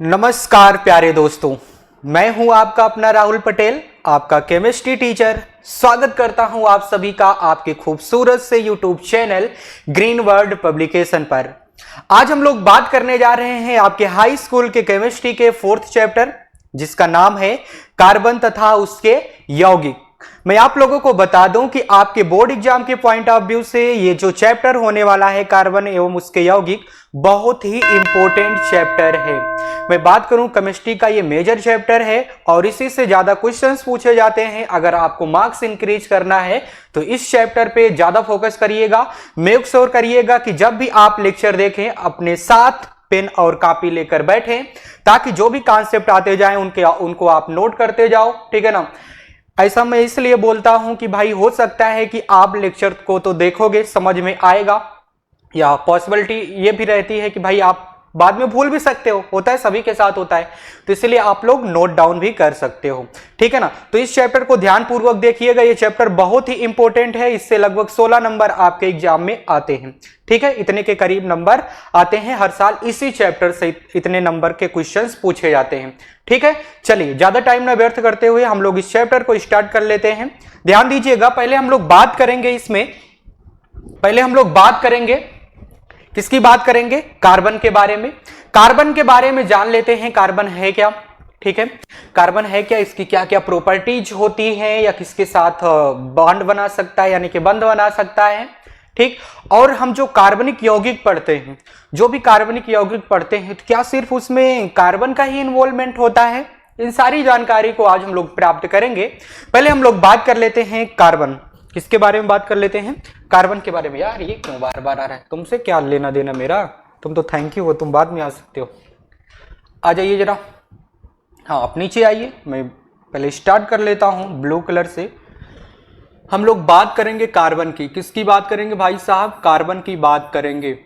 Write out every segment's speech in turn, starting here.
नमस्कार प्यारे दोस्तों, मैं हूं आपका अपना राहुल पटेल, आपका केमिस्ट्री टीचर। स्वागत करता हूं आप सभी का आपके खूबसूरत से YouTube channel green world publication पर। आज हम लोग बात करने जा रहे हैं आपके हाई स्कूल के केमिस्ट्री के 4th चैप्टर, जिसका नाम है कार्बन तथा उसके यौगिक। मैं आप लोगों को बता दूं कि आपके बोर्ड एग्जाम के पॉइंट ऑफ व्यू से ये जो चैप्टर होने वाला है कार्बन एवं उसके यौगिक, बहुत ही इंपॉर्टेंट चैप्टर है। मैं बात करूं केमिस्ट्री का ये मेजर चैप्टर है और इसी से ज्यादा क्वेश्चंस पूछे जाते हैं। अगर आपको मार्क्स इंक्रीज करना है तो इस चैप्टर पे ज्यादा फोकस करिएगा। मेक श्योर करिएगा कि जब भी आप लेक्चर देखें अपने साथ पेन और कॉपी लेकर बैठें, ताकि जो भी कॉन्सेप्ट आते जाएं उनको आप नोट करते जाओ, ठीक है ना। ऐसा मैं इसलिए बोलता हूं कि भाई हो सकता है कि आप लेक्चर को तो देखोगे, समझ में आएगा, या पॉसिबिलिटी ये भी रहती है कि भाई आप बाद में भूल भी सकते हो, होता है, सभी के साथ होता है, तो इसलिए आप लोग नोट डाउन भी कर सकते हो, ठीक है ना। तो इस चैप्टर को ध्यानपूर्वक देखिएगा, ये चैप्टर बहुत ही इंपॉर्टेंट है। इससे लगभग 16 नंबर आपके एग्जाम में आते हैं, ठीक है, इतने के करीब नंबर आते हैं हर साल। इसी चैप्टर से इतने नंबर के क्वेश्चंस पूछे जाते हैं, ठीक है। चलिए ज्यादा टाइम न व्यर्थ करते हुए हम लोग इस चैप्टर को स्टार्ट कर लेते हैं। ध्यान दीजिएगा, पहले हम लोग बात करेंगे किसकी बात करेंगे? कार्बन के बारे में। कार्बन के बारे में जान लेते हैं, कार्बन है क्या, ठीक है। कार्बन है क्या, इसकी क्या क्या प्रॉपर्टीज होती हैं, या किसके साथ बॉन्ड बना सकता है यानी कि बंध बना सकता है, ठीक। और हम जो कार्बनिक यौगिक पढ़ते हैं, तो क्या सिर्फ उसमें कार्बन का ही इन्वॉल्वमेंट होता है? इन सारी जानकारी को आज हम लोग प्राप्त करेंगे। पहले हम लोग बात कर लेते हैं कार्बन। किसके बारे में बात कर लेते हैं? कार्बन के बारे में। यार ये क्यों बार बार आ रहा है? तुमसे क्या लेना देना मेरा? तुम तो थैंक यू हो, तुम बाद में आ सकते हो। आ जाइए जरा, हाँ आप नीचे आइए। मैं पहले स्टार्ट कर लेता हूं ब्लू कलर से। हम लोग बात करेंगे कार्बन की। किसकी बात करेंगे भाई साहब? कार्बन की बात करेंगे।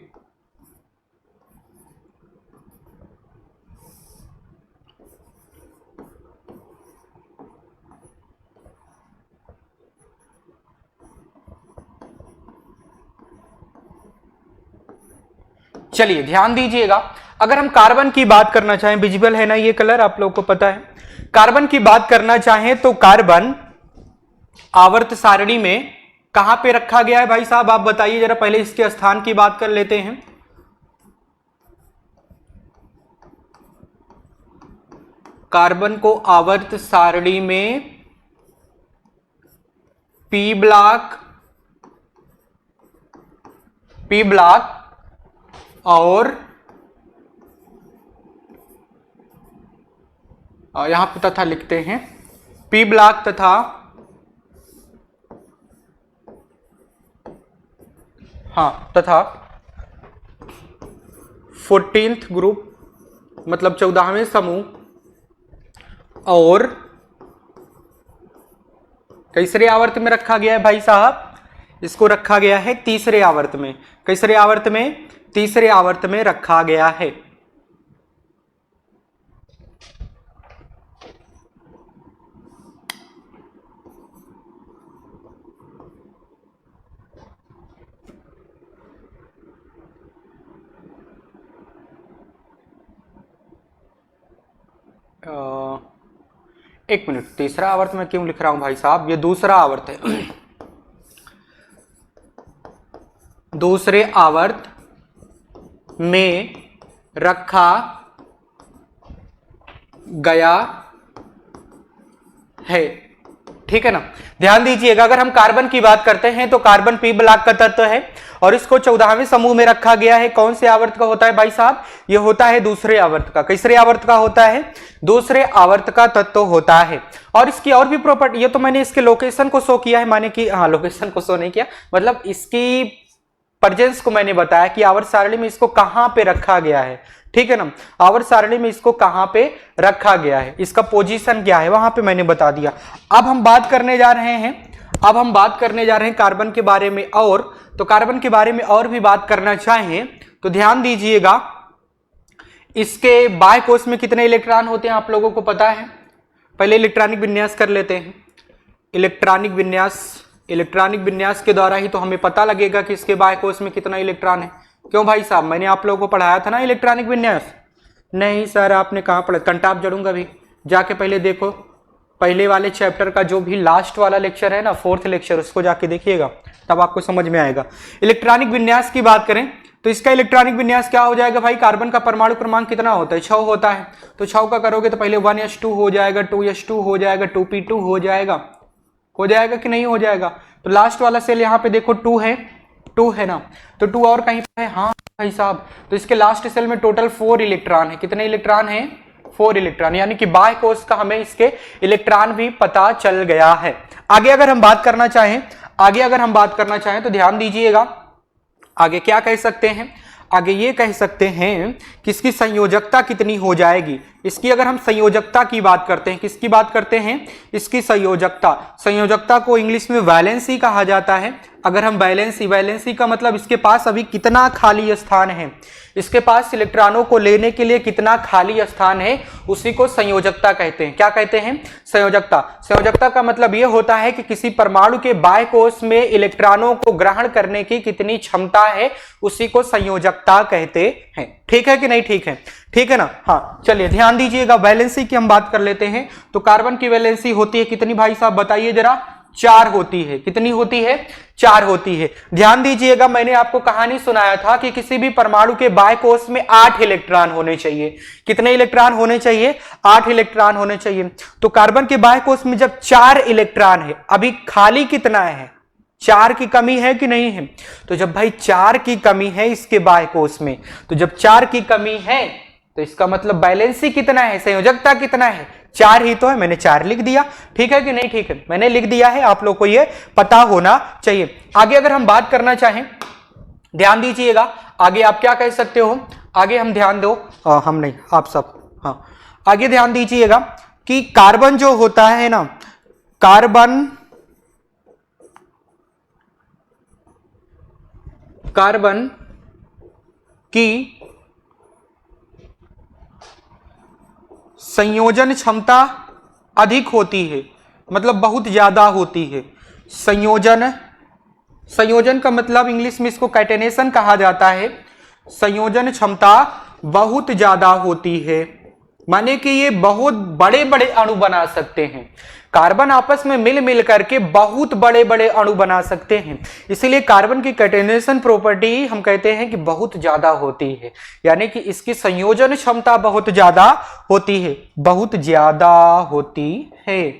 चलिए ध्यान दीजिएगा, अगर हम कार्बन की बात करना चाहें, विजिबल है ना ये कलर, आप लोगों को पता है। कार्बन की बात करना चाहें तो कार्बन आवर्त सारणी में कहां पे रखा गया है भाई साहब? आप बताइए जरा। पहले इसके स्थान की बात कर लेते हैं। कार्बन को आवर्त सारणी में पी ब्लॉक और यहां पे तथा लिखते हैं पी ब्लॉक तथा तथा 14th ग्रुप, मतलब 14वें समूह, और कैसरे आवर्त में रखा गया है भाई साहब? इसको रखा गया है तीसरे आवर्त में। कैसरे आवर्त में? तीसरे आवर्त में रखा गया है। एक मिनट, तीसरा आवर्त में क्यों लिख रहा हूं भाई साहब? ये दूसरा आवर्त है। दूसरे आवर्त में रखा गया है, ठीक है ना। ध्यान दीजिएगा, अगर हम कार्बन की बात करते हैं तो कार्बन पी ब्लॉक का तत्व है और इसको 14वें समूह में रखा गया है। कौन से आवर्त का होता है भाई साहब? ये होता है दूसरे आवर्त का। किसरे आवर्त का होता है? दूसरे आवर्त का तत्व होता है। और इसकी और भी प्रॉपर्टी, ये तो मैंने इसके लोकेशन को शो किया है, माने कि लोकेशन को शो नहीं किया, मतलब इसकी प्रेजेंस को मैंने बताया कि आवर्त सारणी में इसको कहां पे रखा गया है, ठीक है ना। आवर्त सारणी में इसको कहां पे रखा गया है, इसका पोजीशन क्या है, वहां पे मैंने बता दिया। अब हम बात करने जा रहे हैं कार्बन के बारे में। और तो कार्बन के बारे में और भी बात करना चाहें तो ध्यान दीजिएगा, इसके बाह्य कोश में कितने इलेक्ट्रॉन होते हैं आप लोगों को पता है? पहले इलेक्ट्रॉनिक विन्यास कर लेते हैं। इलेक्ट्रॉनिक विन्यास के द्वारा ही तो हमें पता लगेगा कि इसके बाह्य कोश में कितना इलेक्ट्रॉन है। क्यों भाई साहब? मैंने आप लोगों को पढ़ाया था ना इलेक्ट्रॉनिक विन्यास, नहीं सर, आपने कहाँ पढ़ा, कंटाप जड़ूंगा अभी, जाके पहले देखो पहले वाले चैप्टर का जो भी लास्ट वाला लेक्चर है ना, 4th लेक्चर, उसको जाके देखिएगा, तब आपको समझ में आएगा। इलेक्ट्रॉनिक विन्यास की बात करें तो इसका इलेक्ट्रॉनिक विन्यास क्या हो जाएगा भाई, कार्बन का परमाणु क्रमांक कितना होता है, 6 होता है। तो 6 का करोगे तो पहले 1s2 हो जाएगा, 2s2 हो जाएगा, 2p2 हो जाएगा कि नहीं हो जाएगा। तो लास्ट वाला सेल यहाँ पे देखो 2 है ना, तो 2 और कहीं पे है, हाँ भाई साहब, तो इसके लास्ट सेल में टोटल 4 इलेक्ट्रॉन है। कितने इलेक्ट्रॉन है, 4 इलेक्ट्रॉन, यानी कि बाह्य कोश का हमें इसके इलेक्ट्रॉन भी पता चल गया है। आगे अगर हम बात करना चाहें तो ध्यान दीजिएगा, आगे क्या कह सकते हैं, आगे ये कह सकते हैं कि इसकी संयोजकता कितनी हो जाएगी। इसकी अगर हम संयोजकता की बात करते हैं, किसकी बात करते हैं, इसकी संयोजकता को इंग्लिश में वैलेंसी कहा जाता है। अगर हम वैलेंसी का मतलब इसके पास अभी कितना खाली स्थान है, इसके पास इलेक्ट्रॉनों को लेने के लिए कितना खाली स्थान है, उसी को संयोजकता कहते हैं। क्या कहते हैं, संयोजकता का मतलब यह होता है कि किसी परमाणु के बाह्य कोश में इलेक्ट्रॉनों को ग्रहण करने की कितनी क्षमता है, उसी को संयोजकता कहते हैं। ठीक है कि नहीं, ठीक है ना। हाँ चलिए ध्यान दीजिएगा, वैलेंसी की हम बात कर लेते हैं। तो कार्बन की वैलेंसी होती है कितनी भाई साहब, बताइए जरा, 4 होती है। कितनी होती है, 4 होती है। ध्यान दीजिएगा, मैंने आपको कहानी सुनाया था कि किसी भी परमाणु के बाह्य कोश में 8 इलेक्ट्रॉन होने चाहिए। कितने इलेक्ट्रॉन होने चाहिए, 8 इलेक्ट्रॉन होने चाहिए। तो कार्बन के बाह्य कोश में जब 4 इलेक्ट्रॉन है, अभी खाली कितना है, 4 की कमी है कि नहीं है। तो जब भाई 4 की कमी है इसके बाह्य कोश में, तो जब 4 की कमी है तो इसका मतलब वैलेंसी कितना है, संयोजकता कितना है, 4 ही तो है। मैंने 4 लिख दिया, ठीक है कि नहीं, ठीक है, मैंने लिख दिया है, आप लोग को ये पता होना चाहिए। आगे अगर हम बात करना चाहें, ध्यान दीजिएगा, आगे आप क्या कह सकते हो, आगे हम ध्यान दो, हम नहीं आप सब, हाँ आगे ध्यान दीजिएगा कि कार्बन जो होता है ना, कार्बन की संयोजन क्षमता अधिक होती है, मतलब बहुत ज्यादा होती है। संयोजन का मतलब इंग्लिश में इसको कैटेनेशन कहा जाता है। संयोजन क्षमता बहुत ज्यादा होती है, माने कि ये बहुत बड़े बड़े अणु बना सकते हैं। कार्बन आपस में मिल करके बहुत बड़े बड़े अणु बना सकते हैं, इसलिए कार्बन की कैटेनेशन प्रॉपर्टी हम कहते हैं कि बहुत ज्यादा होती है, यानी कि इसकी संयोजन क्षमता बहुत ज्यादा होती है, बहुत ज्यादा होती है।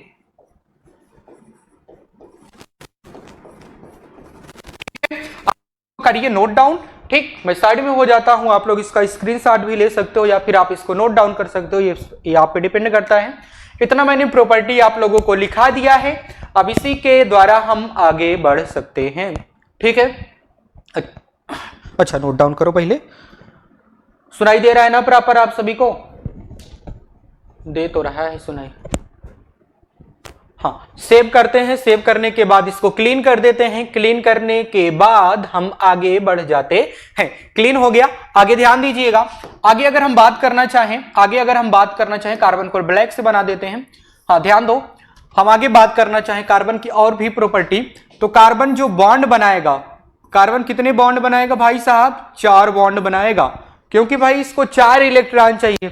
करिए नोट डाउन, ठीक, मैं साइड में हो जाता हूं, आप लोग इसका स्क्रीनशॉट भी ले सकते हो या फिर आप इसको नोट डाउन कर सकते हो, ये आप पे डिपेंड करता है। इतना मैंने प्रॉपर्टी आप लोगों को लिखा दिया है, अब इसी के द्वारा हम आगे बढ़ सकते हैं, ठीक है। अच्छा नोट डाउन करो पहले, सुनाई दे रहा है ना प्रॉपर आप सभी को, दे तो रहा है सुनाई, हाँ सेव करते हैं, सेव करने के बाद इसको क्लीन कर देते हैं, क्लीन करने के बाद हम आगे बढ़ जाते हैं। क्लीन हो गया, आगे ध्यान दीजिएगा, आगे अगर हम बात करना चाहें कार्बन को ब्लैक से बना देते हैं। हाँ ध्यान दो, हम आगे बात करना चाहें कार्बन की और भी प्रॉपर्टी, तो कार्बन जो बॉन्ड बनाएगा, कार्बन कितने बॉन्ड बनाएगा भाई साहब, 4 बॉन्ड बनाएगा, क्योंकि भाई इसको 4 इलेक्ट्रॉन चाहिए,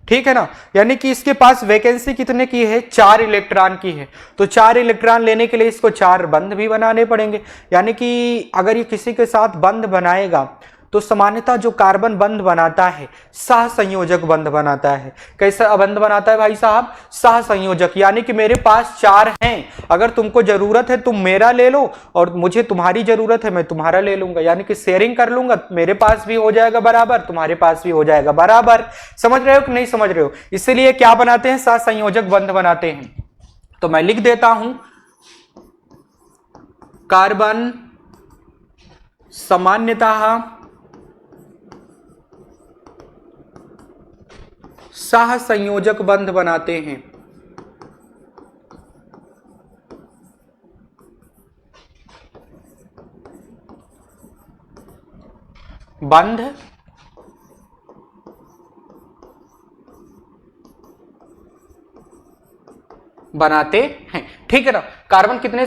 ठीक है ना, यानी कि इसके पास वैकेंसी कितने की है, 4 इलेक्ट्रॉन की है। तो 4 इलेक्ट्रॉन लेने के लिए इसको 4 बंध भी बनाने पड़ेंगे, यानी कि अगर ये किसी के साथ बंध बनाएगा तो सामान्यतः जो कार्बन बंध बनाता है सहसंयोजक बंध बनाता है। कैसा बंध बनाता है भाई साहब, सहसंयोजक, यानी कि मेरे पास 4 हैं, अगर तुमको जरूरत है तुम मेरा ले लो और मुझे तुम्हारी जरूरत है मैं तुम्हारा ले लूंगा, यानी कि शेयरिंग कर लूंगा, मेरे पास भी हो जाएगा बराबर, तुम्हारे पास भी हो जाएगा बराबर। समझ रहे हो कि नहीं समझ रहे हो, इसीलिए क्या बनाते हैं, सहसंयोजक बंध बनाते हैं। तो मैं लिख देता हूं, कार्बन सामान्यतः सहसंयोजक बंध बनाते हैं। बंध बनाते हैं, ठीक है ना। कार्बन कितने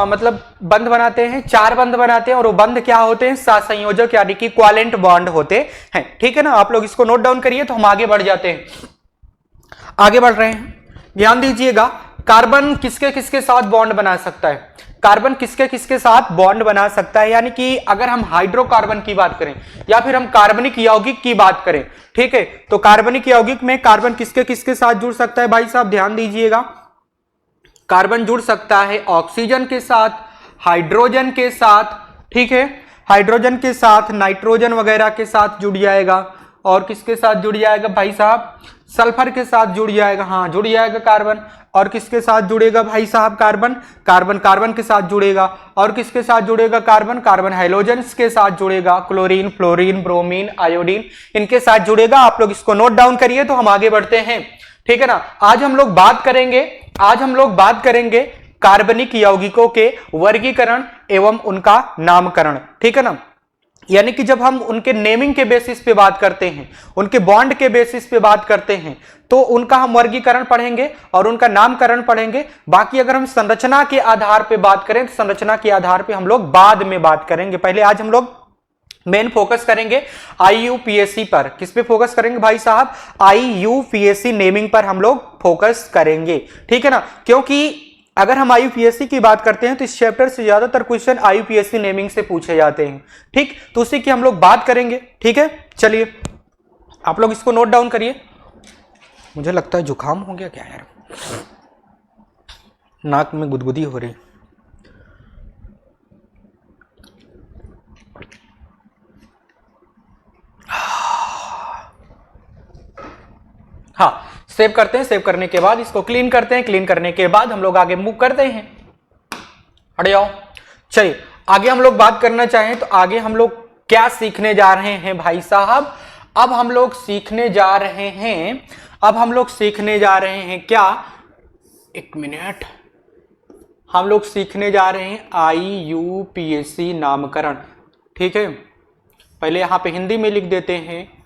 मतलब बंध बनाते हैं, 4 बंध बनाते हैं, और वो बंध क्या होते हैं, सहसंयोजक यानी कि कोवैलेंट बॉन्ड होते हैं। ठीक है ना, आप लोग इसको नोट डाउन करिए तो हम आगे बढ़ जाते हैं, आगे बढ़ रहे हैं। ध्यान दीजिएगा, कार्बन किसके किसके साथ बॉन्ड बना सकता है, कार्बन किसके किसके साथ बॉन्ड बना सकता है, यानी कि अगर हम हाइड्रोकार्बन की बात करें या फिर हम कार्बनिक यौगिक की बात करें, ठीक है, तो कार्बनिक यौगिक में कार्बन किसके किसके साथ जुड़ सकता है भाई साहब, ध्यान दीजिएगा, कार्बन जुड़ सकता है ऑक्सीजन के साथ, हाइड्रोजन के साथ, ठीक है, हाइड्रोजन के साथ, नाइट्रोजन वगैरह के साथ जुड़ जाएगा, और किसके साथ जुड़ जाएगा भाई साहब, सल्फर के साथ जुड़ जाएगा, हाँ जुड़ जाएगा कार्बन, और किसके साथ जुड़ेगा भाई साहब, कार्बन, कार्बन कार्बन के साथ जुड़ेगा, और किसके साथ जुड़ेगा कार्बन, कार्बन हाइड्रोजन्स के साथ जुड़ेगा, क्लोरीन, फ्लोरीन, ब्रोमीन, आयोडीन, इनके साथ जुड़ेगा। आप लोग इसको नोट डाउन करिए तो हम आगे बढ़ते हैं। ठीक है ना, आज हम लोग बात करेंगे कार्बनिक यौगिकों के वर्गीकरण एवं उनका नामकरण। ठीक है ना, यानी कि जब हम उनके नेमिंग के बेसिस पे बात करते हैं, उनके बॉन्ड के बेसिस पे बात करते हैं, तो उनका हम वर्गीकरण पढ़ेंगे और उनका नामकरण पढ़ेंगे। बाकी अगर हम संरचना के आधार पे बात करें तो संरचना के आधार पे हम लोग बाद में बात करेंगे। पहले आज हम लोग मेन फोकस करेंगे IUPAC पर। किस पे फोकस करेंगे भाई साहब, IUPAC नेमिंग पर हम लोग फोकस करेंगे। ठीक है ना, क्योंकि अगर हम IUPAC की बात करते हैं तो इस चैप्टर से ज्यादातर क्वेश्चन IUPAC नेमिंग से पूछे जाते हैं। ठीक, तो उसी की हम लोग बात करेंगे। ठीक है, चलिए आप लोग इसको नोट डाउन करिए। मुझे लगता है जुकाम हो गया क्या यार, नाक में गुदगुदी हो रही। हाँ, सेव करते हैं, सेव करने के बाद इसको क्लीन करते हैं, क्लीन करने के बाद हम लोग आगे मूव करते हैं। हट जाओ, चलिए आगे हम लोग बात करना चाहें तो आगे हम लोग क्या सीखने जा रहे हैं भाई साहब, अब हम लोग सीखने जा रहे हैं क्या, एक मिनट, हम लोग सीखने जा रहे हैं IUPAC नामकरण। ठीक है, पहले यहां पे हिंदी में लिख देते हैं,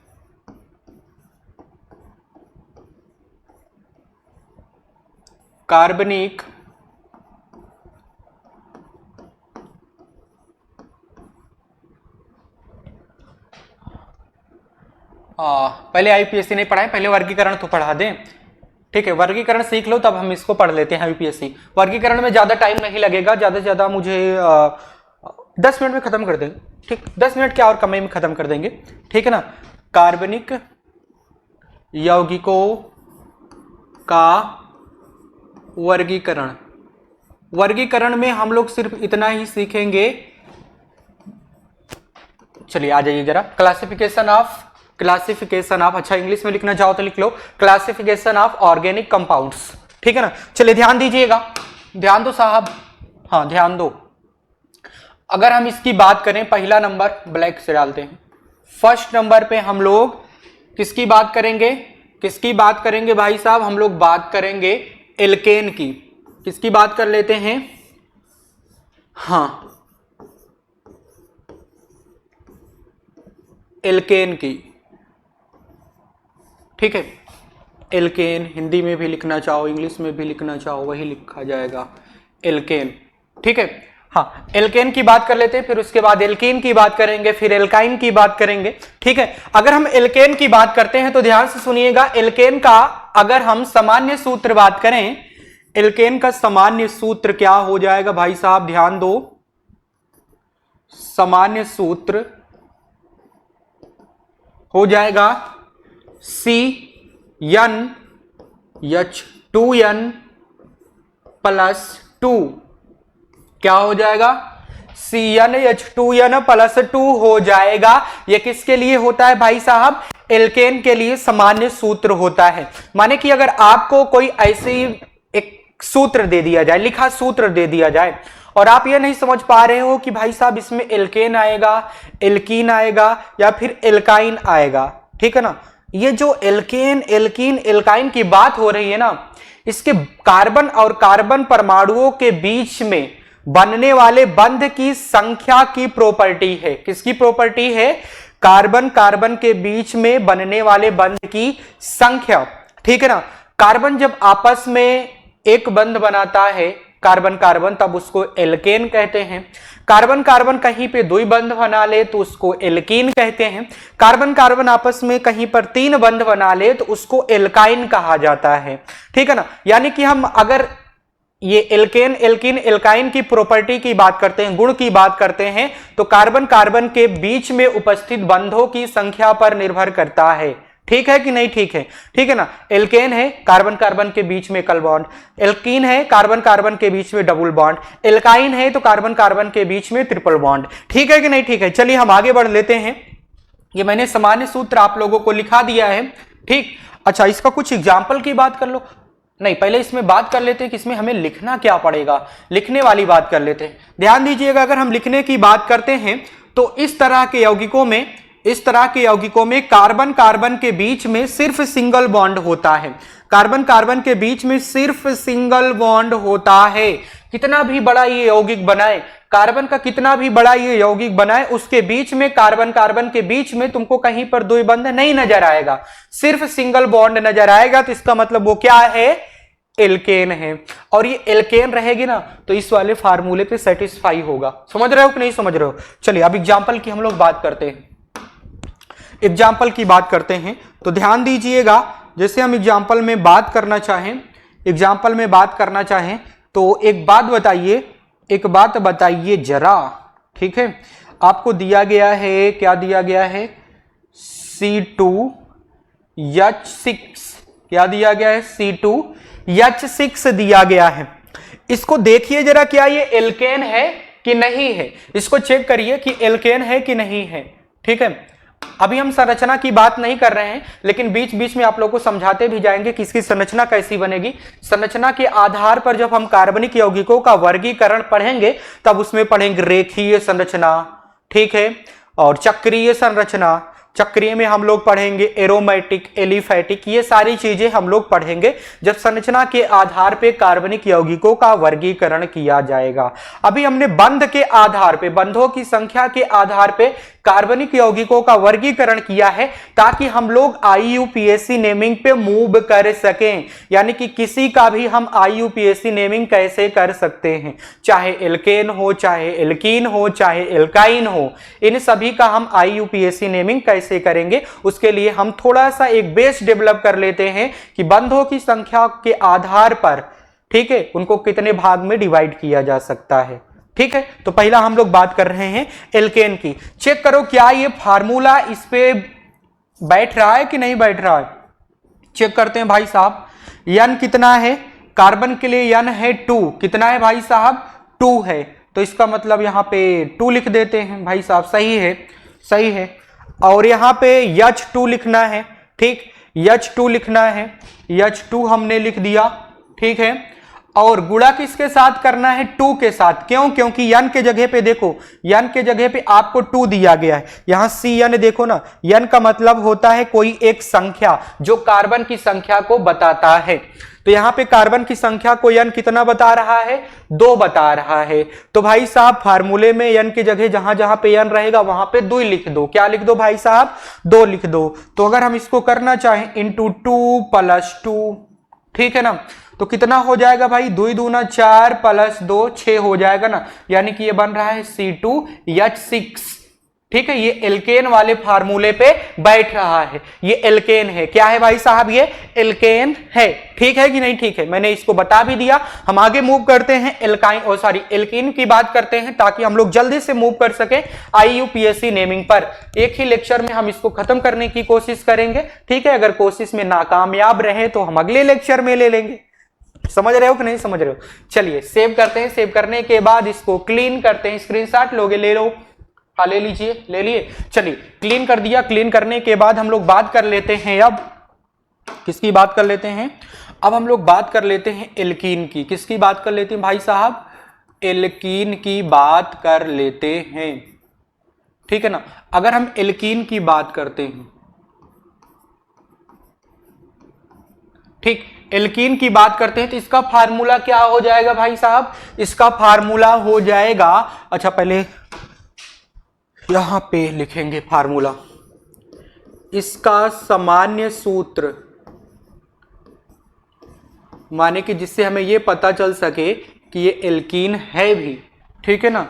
कार्बनिक पहले IUPAC नहीं पढ़ाएं, पहले वर्गीकरण तो पढ़ा दें। ठीक है, वर्गीकरण सीख लो तब हम इसको पढ़ लेते हैं IUPAC। वर्गीकरण में ज्यादा टाइम नहीं लगेगा, ज्यादा से ज्यादा मुझे 10 मिनट में खत्म कर देंगे। ठीक, 10 मिनट क्या और कम में खत्म कर देंगे। ठीक है ना, कार्बनिक यौगिकों का वर्गीकरण में हम लोग सिर्फ इतना ही सीखेंगे। चलिए आ जाइए जरा, क्लासिफिकेशन ऑफ, अच्छा इंग्लिश में लिखना चाहो तो लिख लो, क्लासिफिकेशन ऑफ ऑर्गेनिक कंपाउंड्स। ठीक है ना, चलिए ध्यान दीजिएगा, ध्यान दो साहब, हाँ ध्यान दो। अगर हम इसकी बात करें, पहला नंबर ब्लैक से डालते हैं, फर्स्ट नंबर पे हम लोग किसकी बात करेंगे भाई साहब, हम लोग बात करेंगे एल्केन की। किसकी बात कर लेते हैं, हाँ एल्केन की। ठीक है, एल्केन हिंदी में भी लिखना चाहो, इंग्लिश में भी लिखना चाहो, वही लिखा जाएगा एल्केन। ठीक है, हाँ एल्केन की बात कर लेते हैं, फिर उसके बाद एल्कीन की बात करेंगे, फिर एल्काइन की बात करेंगे। ठीक है, अगर हम एल्केन की बात करते हैं तो ध्यान से सुनिएगा, एल्केन का अगर हम सामान्य सूत्र बात करें, एल्केन का सामान्य सूत्र क्या हो जाएगा भाई साहब, ध्यान दो, सामान्य सूत्र हो जाएगा CnH2n+2। क्या हो जाएगा, CnH2n+2 हो जाएगा। यह किसके लिए होता है भाई साहब, एल्केन के लिए सामान्य सूत्र होता है। माने कि अगर आपको कोई ऐसी एक सूत्र दे दिया जाए, लिखा सूत्र दे दिया जाए, और आप ये नहीं समझ पा रहे हो कि भाई साहब इसमें एल्केन आएगा, एल्कीन आएगा या फिर एल्काइन आएगा। ठीक है ना, ये जो एल्केन, एल्कीन, एल्काइन की बात हो रही है ना, इसके कार्बन और कार्बन परमाणुओं के बीच में बनने वाले बंध की संख्या की प्रॉपर्टी है। किसकी प्रॉपर्टी है, कार्बन कार्बन के बीच में बनने वाले बंध की संख्या। ठीक है ना, कार्बन जब आपस में एक बंध बनाता है कार्बन कार्बन, तब उसको एल्केन कहते हैं। कार्बन कार्बन कहीं पे द्वि बंध बना ले तो उसको एल्कीन कहते हैं। कार्बन कार्बन आपस में कहीं पर 3 बंध बना ले तो उसको एल्काइन कहा जाता है। ठीक है ना, यानी कि हम अगर ये एल्केन एल्कीन एल्काइन की प्रॉपर्टी की बात करते हैं, गुण की बात करते हैं, तो कार्बन कार्बन के बीच में उपस्थित बंधों की संख्या पर निर्भर करता है। ठीक है कि नहीं? ठीक है, ठीक है ना। एल्केन है कार्बन कार्बन के बीच में एकल बॉन्ड, एल्कीन है कार्बन कार्बन के बीच में डबल बॉन्ड, एल्काइन है तो कार्बन कार्बन के बीच में ट्रिपल बॉन्ड। ठीक है कि नहीं? ठीक है, चलिए हम आगे बढ़ लेते हैं। ये मैंने सामान्य सूत्र आप लोगों को लिखा दिया है। ठीक, अच्छा इसका कुछ एग्जाम्पल की बात कर लो। नहीं, पहले इसमें बात कर लेते हैं कि इसमें हमें लिखना क्या पड़ेगा, लिखने वाली बात कर लेते हैं। ध्यान दीजिएगा, अगर हम लिखने की बात करते हैं तो इस तरह के यौगिकों में कार्बन कार्बन के बीच में सिर्फ सिंगल बॉन्ड होता है। कार्बन कार्बन के बीच में सिर्फ सिंगल बॉन्ड होता है। कितना भी बड़ा ये यौगिक बनाए, कार्बन का कितना भी बड़ा ये यौगिक बनाए, उसके बीच में कार्बन कार्बन के बीच में तुमको कहीं पर द्विबंध नहीं नजर आएगा, सिर्फ सिंगल बॉन्ड नजर आएगा। तो इसका मतलब वो क्या है? एल्केन है। और ये एल्केन रहेगी ना तो इस वाले फार्मूले पे सेटिस्फाई होगा। समझ रहे हो कि नहीं समझ रहे हो? चलिए अब एग्जाम्पल की हम लोग बात करते हैं। एग्जाम्पल की बात करते हैं तो ध्यान दीजिएगा, जैसे हम एग्जाम्पल में बात करना चाहें तो एक बात बताइए जरा। ठीक है, आपको दिया गया है, क्या दिया गया है? C2H6, क्या दिया गया है? C2H6 दिया गया है। इसको देखिए जरा, क्या ये एल्केन है कि नहीं है? इसको चेक करिए कि एल्केन है कि नहीं है। ठीक है, अभी हम संरचना की बात नहीं कर रहे हैं, लेकिन बीच बीच में आप लोगों को समझाते भी जाएंगे कि इसकी संरचना कैसी बनेगी। संरचना के आधार पर जब हम कार्बनिक यौगिकों का वर्गीकरण पढ़ेंगे तब उसमें पढ़ेंगे रेखीय संरचना, ठीक है, और चक्रीय संरचना। चक्रीय में हम लोग पढ़ेंगे एरोमेटिक, एलिफैटिक, ये सारी चीजें हम लोग पढ़ेंगे जब संरचना के आधार पे कार्बनिक यौगिकों का वर्गीकरण किया जाएगा। अभी हमने बंध के आधार पे, बंधों की संख्या के आधार पे कार्बनिक यौगिकों का वर्गीकरण किया है ताकि हम लोग IUPAC नेमिंग पे मूव कर सकें। यानी कि किसी का भी हम IUPAC नेमिंग कैसे कर सकते हैं, चाहे एल्केन हो, चाहे एल्कीन हो, चाहे एल्काइन हो, इन सभी का हम IUPAC नेमिंग कैसे करेंगे, उसके लिए हम थोड़ा सा एक बेस डेवलप कर लेते हैं कि बंधों की संख्या के आधार पर, ठीक है, उनको कितने भाग में डिवाइड किया जा सकता है। ठीक है, तो पहला हम लोग बात कर रहे हैं एल्केन की। चेक करो क्या ये फार्मूला इस पे बैठ रहा है कि नहीं बैठ रहा है। चेक करते हैं भाई साहब। n कितना है? कार्बन के लिए n है 2। कितना है भाई साहब? 2 है। तो इसका मतलब यहां पे 2 लिख देते हैं भाई साहब। सही है, सही है। और यहां पे H2 लिखना है। ठीक, H2 लिखना है। H2 हमने लिख दिया। ठीक है, और गुणा किसके साथ करना है? 2 के साथ। क्यों? क्योंकि n के जगह पे देखो, n के जगह पे आपको 2 दिया गया है। यहां Cn देखो ना, n का मतलब होता है कोई एक संख्या जो कार्बन की संख्या को बताता है। तो यहां पे कार्बन की संख्या को n कितना बता रहा है? 2 बता रहा है। तो भाई साहब फार्मूले में n की जगह जहां जहां पे n रहेगा वहां पे 2 लिख दो। क्या लिख दो भाई साहब? 2 लिख दो। तो अगर हम इसको करना चाहें इंटू 2 प्लस 2, ठीक है ना, तो कितना हो जाएगा भाई? 2 दूना 4 प्लस 2 6 हो जाएगा ना। यानी कि ये बन रहा है C2H6। ठीक है, ये एल्केन वाले फार्मूले पे बैठ रहा है। ये एल्केन है। क्या है भाई साहब? ये एल्केन है। ठीक है कि नहीं? ठीक है, मैंने इसको बता भी दिया। हम आगे मूव करते हैं एल्कीन की बात करते हैं ताकि हम लोग जल्दी से मूव कर सके IUPAC नेमिंग पर। एक ही लेक्चर में हम इसको खत्म करने की कोशिश करेंगे। ठीक है, अगर कोशिश में नाकामयाब रहे तो हम अगले लेक्चर में ले लेंगे। समझ रहे हो कि नहीं समझ रहे हो? चलिए सेव करते हैं। सेव करने के बाद इसको क्लीन करते हैं। स्क्रीनशॉट लोगे? ले लो। हाँ ले लीजिए, ले लिए। चलिए क्लीन कर दिया। क्लीन करने के बाद हम लोग बात कर लेते हैं, अब किसकी बात कर लेते हैं? अब हम लोग बात कर लेते हैं एल्कीन की। किसकी बात कर लेते हैं भाई साहब? एल्कीन की बात कर लेते हैं। ठीक है ना, अगर हम एल्कीन की बात करते हैं, ठीक, एल्कीन की बात करते हैं तो इसका फार्मूला क्या हो जाएगा भाई साहब? इसका फार्मूला हो जाएगा, अच्छा पहले यहां पे लिखेंगे फार्मूला। इसका सामान्य सूत्र, माने कि जिससे हमें यह पता चल सके कि ये एल्कीन है भी, ठीक है ना।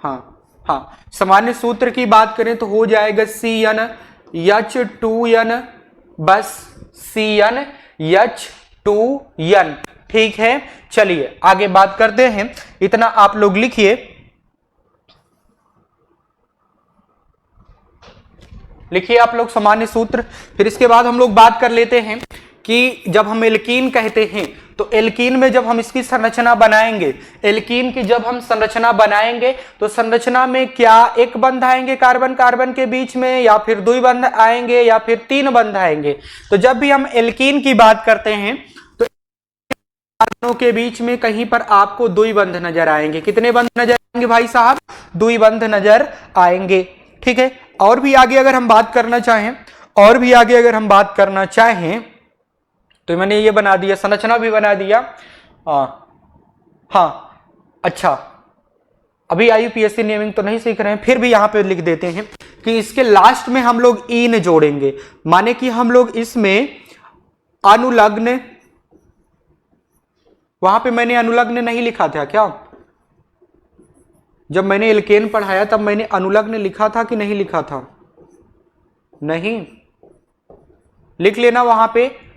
हाँ हाँ, सामान्य सूत्र की बात करें तो हो जाएगा CnH2n, बस CnH2n, ठीक है। चलिए आगे बात करते हैं, इतना आप लोग लिखिए। लिखिए आप लोग सामान्य सूत्र। फिर इसके बाद हम लोग बात कर लेते हैं कि जब हम एल्कीन कहते हैं तो एल्कीन में जब हम इसकी संरचना बनाएंगे, एल्कीन की जब हम संरचना बनाएंगे तो संरचना में क्या एक बंध आएंगे कार्बन कार्बन के बीच में, या फिर 2 बंध आएंगे, या फिर 3 बंध आएंगे। तो जब भी हम एल्कीन की बात करते हैं तो कार्बनों के बीच में कहीं पर आपको 2 बंध नजर आएंगे। कितने बंध नजर आएंगे भाई साहब? 2 बंध नजर आएंगे, ठीक है। और भी आगे अगर हम बात करना चाहें, और भी आगे अगर हम बात करना चाहें तो मैंने ये बना दिया, संरचना भी बना दिया। हाँ अच्छा, अभी IUPAC नेमिंग तो नहीं सीख रहे हैं, फिर भी यहां पे लिख देते हैं कि इसके लास्ट में हम लोग इन जोड़ेंगे, माने कि हम लोग इसमें अनुलग्न, वहां पे मैंने अनुलग्न नहीं लिखा था क्या? जब मैंने एल्केन पढ़ाया तब मैंने अनुलग्न लिखा था कि नहीं लिखा था? नहीं, लिख लेना वहां पे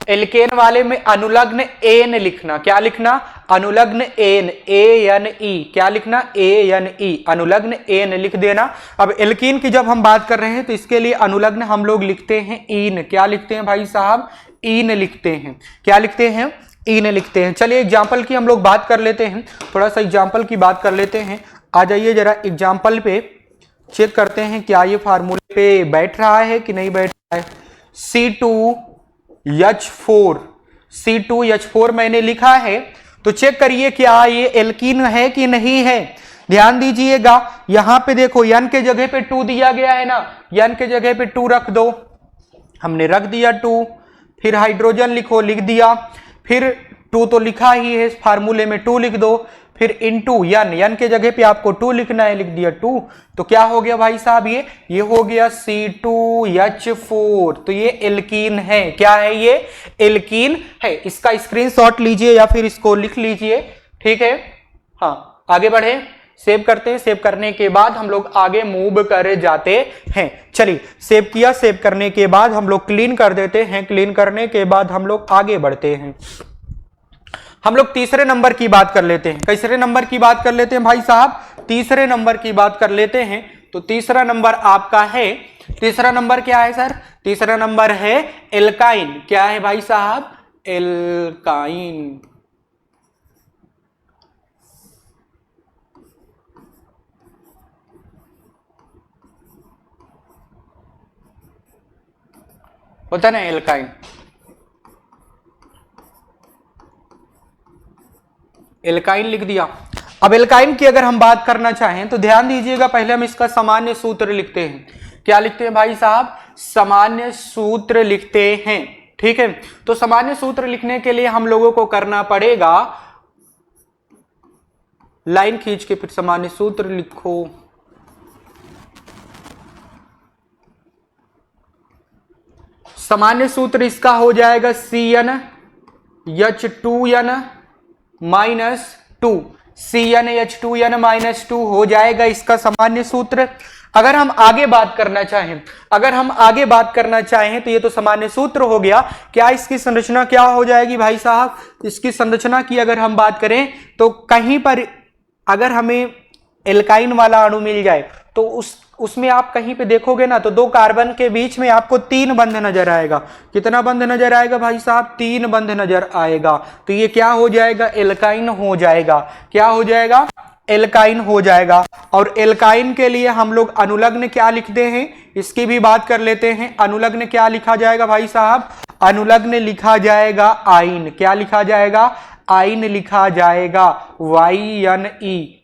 एल्केन वाले में अनुलग्न एन लिखना। क्या लिखना? अनुलग्न एन, ANE, क्या लिखना? ANE, अनुलग्न एन लिख देना। अब एल्कीन की जब हम बात कर रहे हैं तो इसके लिए अनुलग्न हम लोग लिखते हैं इन। क्या लिखते हैं भाई साहब? इन लिखते हैं। क्या लिखते हैं? इन लिखते हैं। चलिए एग्जाम्पल की हम लोग बात कर लेते हैं, थोड़ा सा एग्जाम्पल की बात कर लेते हैं। आ जाइए जरा एग्जाम्पल पे चेक करते हैं क्या ये फार्मूले पे बैठ रहा है कि नहीं बैठ रहा है। C2H4, C2H4 मैंने लिखा है, तो चेक करिए क्या ये एल्कीन है कि नहीं है। ध्यान दीजिएगा, यहां पे देखो n के जगह पे 2 दिया गया है ना, n के जगह पे 2 रख दो, हमने रख दिया 2। फिर हाइड्रोजन लिखो, लिख दिया। फिर 2 तो लिखा ही है, इस फार्मूले में 2 लिख दो। फिर इनटू n के जगह पे आपको 2 लिखना है, लिख दिया 2। तो क्या हो गया भाई साहब? ये हो गया C2H4। तो ये एल्कीन है। क्या है? ये एल्कीन है। इसका स्क्रीनशॉट लीजिए या फिर इसको लिख लीजिए, ठीक है। हाँ आगे बढ़े, सेव करते हैं। सेव करने के बाद हम लोग आगे मूव कर जाते हैं। चलिए सेव किया, सेव करने के बाद हम लोग क्लीन कर देते हैं। क्लीन करने के बाद हम लोग आगे बढ़ते हैं। हम लोग तीसरे नंबर की बात कर लेते हैं। तीसरे नंबर की बात कर लेते हैं भाई साहब, तीसरे नंबर की बात कर लेते हैं। तो तीसरा नंबर आपका है, तीसरा नंबर क्या है सर? तीसरा नंबर है एल्काइन। क्या है भाई साहब? एल्काइन। होता ना एल्काइन। एल्काइन लिख दिया। अब एल्काइन की अगर हम बात करना चाहें तो ध्यान दीजिएगा, पहले हम इसका सामान्य सूत्र लिखते हैं। क्या लिखते हैं भाई साहब? सामान्य सूत्र लिखते हैं, ठीक है। तो सामान्य सूत्र लिखने के लिए हम लोगों को करना पड़ेगा, लाइन खींच के फिर सामान्य सूत्र लिखो। सामान्य सूत्र इसका हो जाएगा CnH2n माइनस 2, CnH2n माइनस 2 हो जाएगा इसका सामान्य सूत्र। अगर हम आगे बात करना चाहें, अगर हम आगे बात करना चाहें तो ये तो सामान्य सूत्र हो गया। क्या इसकी संरचना क्या हो जाएगी भाई साहब? इसकी संरचना की अगर हम बात करें तो कहीं पर अगर हमें एल्काइन वाला अणु मिल जाए तो उसमें आप कहीं पे देखोगे ना तो 2 कार्बन के बीच में आपको 3 बंध नजर आएगा। कितना बंध नजर आएगा भाई साहब? 3 बंध नजर आएगा। तो ये क्या हो जाएगा? एल्काइन हो जाएगा। क्या हो जाएगा? एल्काइन हो जाएगा। और एल्काइन के लिए हम लोग अनुलग्न क्या लिखते हैं, इसकी भी बात कर लेते हैं। अनुलग्न क्या लिखा जाएगा भाई साहब? अनुलग्न लिखा जाएगा आइन। क्या लिखा जाएगा? आइन लिखा जाएगा,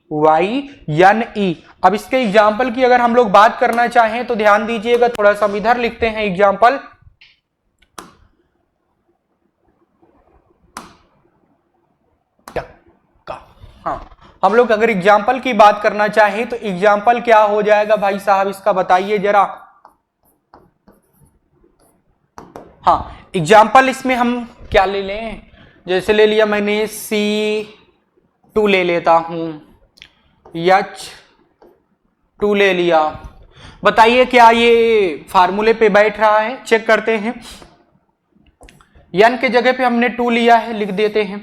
YnE। अब इसके एग्जाम्पल की अगर हम लोग बात करना चाहें तो ध्यान दीजिएगा, थोड़ा सा इधर लिखते हैं एग्जाम्पल। हाँ, हम लोग अगर एग्जाम्पल की बात करना चाहें तो एग्जाम्पल क्या हो जाएगा भाई साहब? इसका बताइए जरा। हाँ, एग्जाम्पल इसमें हम क्या ले लें? जैसे ले लिया मैंने टू ले लेता हूं, H2 ले लिया। बताइए क्या ये फार्मूले पे बैठ रहा है? चेक करते हैं। N के जगह पे हमने 2 लिया है, लिख देते हैं।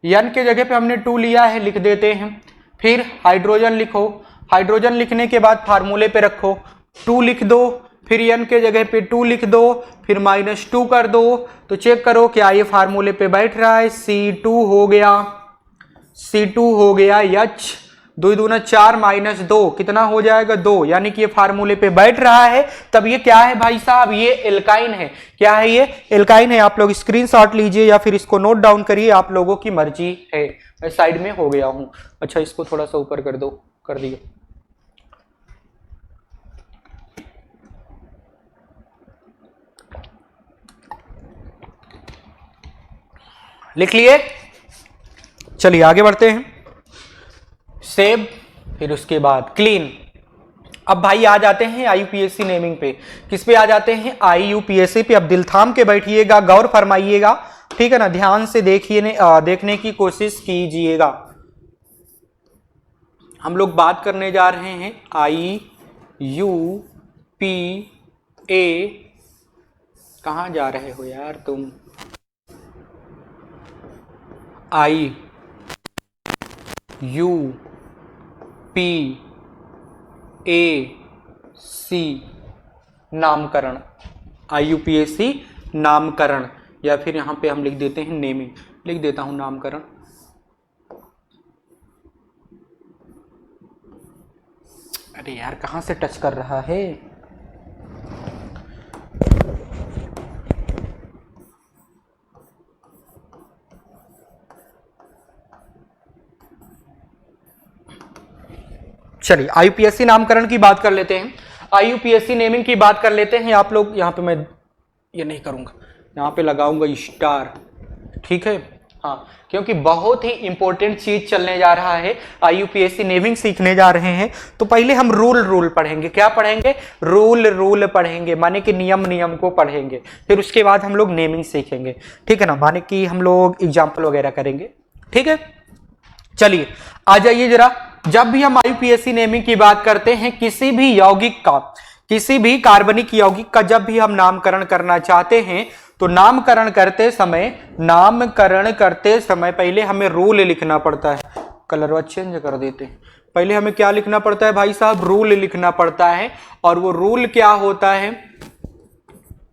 N के जगह पे हमने 2 लिया है, लिख देते हैं। फिर हाइड्रोजन लिखो, हाइड्रोजन लिखने के बाद फार्मूले पे रखो, 2 लिख दो, फिर N के जगह पे 2 लिख दो, फिर -2 कर दो। तो चेक करो क्या ये फार्मूले पे बैठ रहा है। C2 हो गया, C2 हो गया H, 2 दूना 4 -2 कितना हो जाएगा 2, यानी कि ये फार्मूले पे बैठ रहा है। तब ये क्या है भाई साहब? ये एल्काइन है। क्या है ये? एल्काइन है। आप लोग स्क्रीनशॉट लीजिए या फिर इसको नोट डाउन करिए, आप लोगों की मर्जी है। मैं साइड में हो गया हूं। अच्छा, इसको थोड़ा सा ऊपर कर दो, कर दिए। लिख लिए? चलिए आगे बढ़ते हैं। सेव, फिर उसके बाद क्लीन। अब भाई आ जाते हैं आईयूपीएससी नेमिंग पे। किस पे आ जाते हैं? आईयूपीएससी पे। अब दिल थाम के बैठिएगा, गौर फरमाइएगा, ठीक है ना? ध्यान से देखने की कोशिश कीजिएगा। हम लोग बात करने जा रहे हैं IUPA। कहां जा रहे हो यार तुम? IUPAC नामकरण, IUPAC नामकरण, या फिर यहां पे हम लिख देते हैं नेमिंग, लिख देता हूं नामकरण। अरे यार कहां से टच कर रहा है? चलिए आईयूपीएससी नामकरण की बात कर लेते हैं, आईयूपीएससी नेमिंग की बात कर लेते हैं। आप लोग यहाँ पे, मैं ये नहीं करूंगा, यहाँ पे लगाऊंगा स्टार, ठीक है? हाँ, क्योंकि बहुत ही इंपॉर्टेंट चीज चलने जा रहा है। आईयूपीएससी नेमिंग सीखने जा रहे हैं तो पहले हम रूल पढ़ेंगे। क्या पढ़ेंगे? रूल पढ़ेंगे, माने कि नियम को पढ़ेंगे। फिर उसके बाद हम लोग नेमिंग सीखेंगे, ठीक है ना? माने कि हम लोग एग्जाम्पल वगैरह करेंगे, ठीक है? चलिए आ जाइए जरा। जब भी हम आईयूपीएससी नेमिंग की बात करते हैं, किसी भी यौगिक का, किसी भी कार्बनिक यौगिक का जब भी हम नामकरण करना चाहते हैं तो नामकरण करते समय पहले हमें रूल लिखना पड़ता है। कलर चेंज कर देते हैं। पहले हमें क्या लिखना पड़ता है भाई साहब? रूल लिखना पड़ता है। और वो रूल क्या होता है?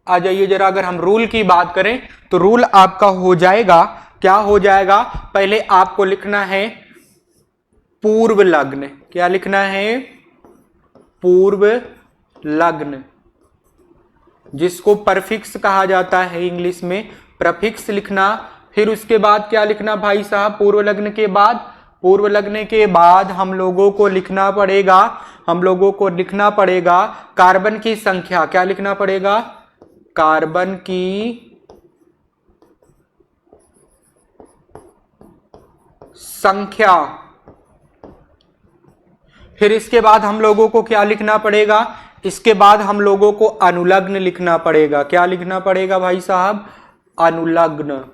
आ जाइए जरा। अगर हम रूल की बात करें तो रूल आपका हो जाएगा, क्या हो जाएगा? पहले आपको लिखना है पूर्व लग्न। क्या लिखना है? पूर्व लग्न, जिसको परफिक्स कहा जाता है इंग्लिश में, प्रफिक्स लिखना। फिर उसके बाद क्या लिखना भाई साहब? पूर्व लग्न के बाद हम लोगों को लिखना पड़ेगा कार्बन की संख्या। क्या लिखना पड़ेगा? कार्बन की संख्या। फिर इसके बाद हम लोगों को क्या लिखना पड़ेगा? इसके बाद हम लोगों को अनुलग्न लिखना पड़ेगा। क्या लिखना पड़ेगा भाई साहब? अनुलग्न।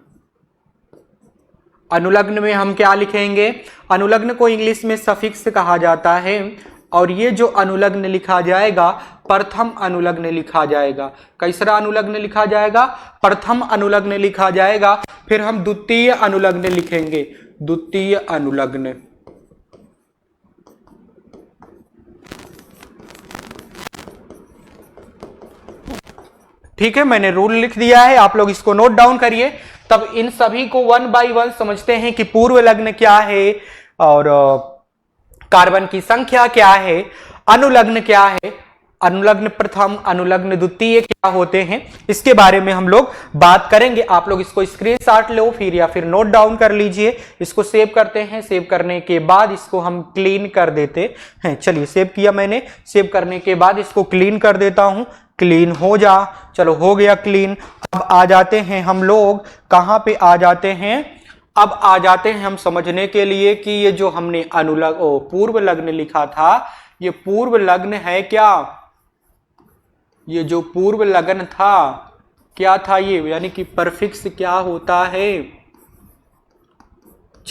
अनुलग्न में हम क्या लिखेंगे? अनुलग्न को इंग्लिश में सफिक्स कहा जाता है। और ये जो अनुलग्न लिखा जाएगा, प्रथम अनुलग्न लिखा जाएगा। कैसा अनुलग्न लिखा जाएगा? प्रथम अनुलग्न लिखा जाएगा। फिर हम द्वितीय अनुलग्न लिखेंगे, द्वितीय अनुलग्न। ठीक है, मैंने रूल लिख दिया है, आप लोग इसको नोट डाउन करिए। तब इन सभी को 1 बाय 1 समझते हैं कि पूर्व लग्न क्या है और कार्बन की संख्या क्या है, अनुलग्न क्या है, अनुलग्न प्रथम, अनुलग्न द्वितीय क्या होते हैं, इसके बारे में हम लोग बात करेंगे। आप लोग इसको स्क्रीनशॉट लो फिर या फिर नोट डाउन कर लीजिए। इसको सेव करते हैं। सेव करने के बाद इसको हम क्लीन कर देते हैं। चलिए सेव किया मैंने। सेव करने के बाद इसको क्लीन कर देता हूं। क्लीन हो जा। चलो हो गया क्लीन। अब आ जाते हैं हम लोग, कहां पे आ जाते हैं? अब आ जाते हैं हम समझने के लिए कि ये जो हमने पूर्व लग्न लिखा था, ये पूर्व लग्न है क्या? ये जो पूर्व लग्न था क्या था ये? यानी कि परफिक्स क्या होता है?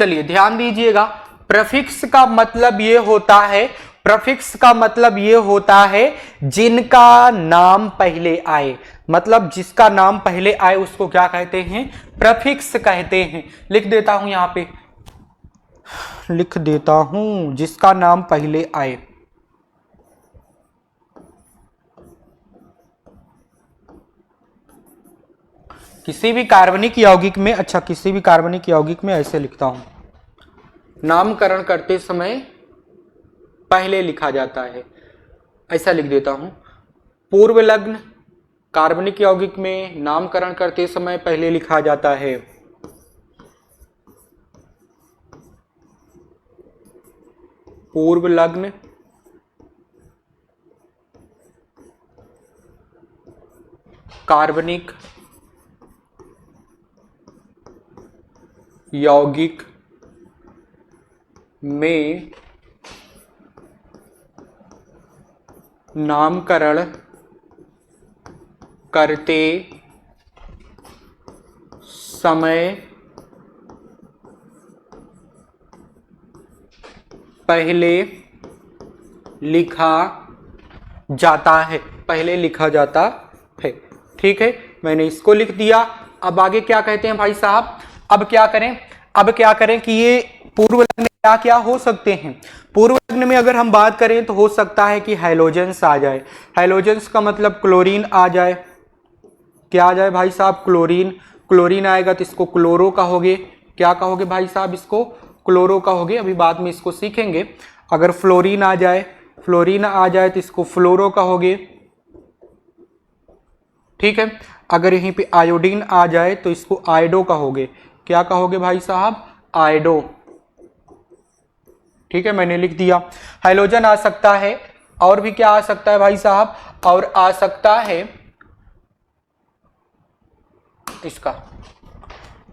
चलिए ध्यान दीजिएगा, प्रीफिक्स का मतलब ये होता है, प्रीफिक्स का मतलब ये होता है जिनका नाम पहले आए, मतलब जिसका नाम पहले आए उसको क्या कहते हैं, प्रीफिक्स कहते हैं। लिख देता हूं यहां पे, लिख देता हूं, जिसका नाम पहले आए। किसी भी कार्बनिक यौगिक में, अच्छा किसी भी कार्बनिक यौगिक में ऐसे लिखता हूं, नामकरण करते समय पहले लिखा जाता है, ऐसा लिख देता हूं। पूर्व लग्न कार्बनिक यौगिक में नामकरण करते समय पहले लिखा जाता है। पूर्व लग्न कार्बनिक यौगिक में नामकरण करते समय पहले लिखा जाता है, पहले लिखा जाता है। ठीक है, मैंने इसको लिख दिया। अब आगे क्या कहते हैं भाई साहब, अब क्या करें, अब क्या करें कि ये पूर्व लग्न क्या क्या हो सकते हैं। पूर्व लग्न में अगर हम बात करें तो हो सकता है कि हैलोजेंस आ जाए। हैलोजेंस का मतलब क्लोरीन आ जाए। क्या आ जाए भाई साहब, क्लोरीन। क्लोरीन आएगा तो इसको क्लोरो कहोगे। क्या कहोगे भाई साहब, इसको क्लोरो कहोगे, अभी बाद में इसको सीखेंगे। अगर फ्लोरीन आ जाए, फ्लोरीन आ जाए तो इसको फ्लोरो कहोगे। ठीक है, अगर यहीं पे आयोडीन आ जाए तो इसको आयोडो कहोगे। क्या कहोगे भाई साहब, आयोडो। ठीक है, मैंने लिख दिया। हाइड्रोजन आ सकता है, और भी क्या आ सकता है भाई साहब, और आ सकता है इसका,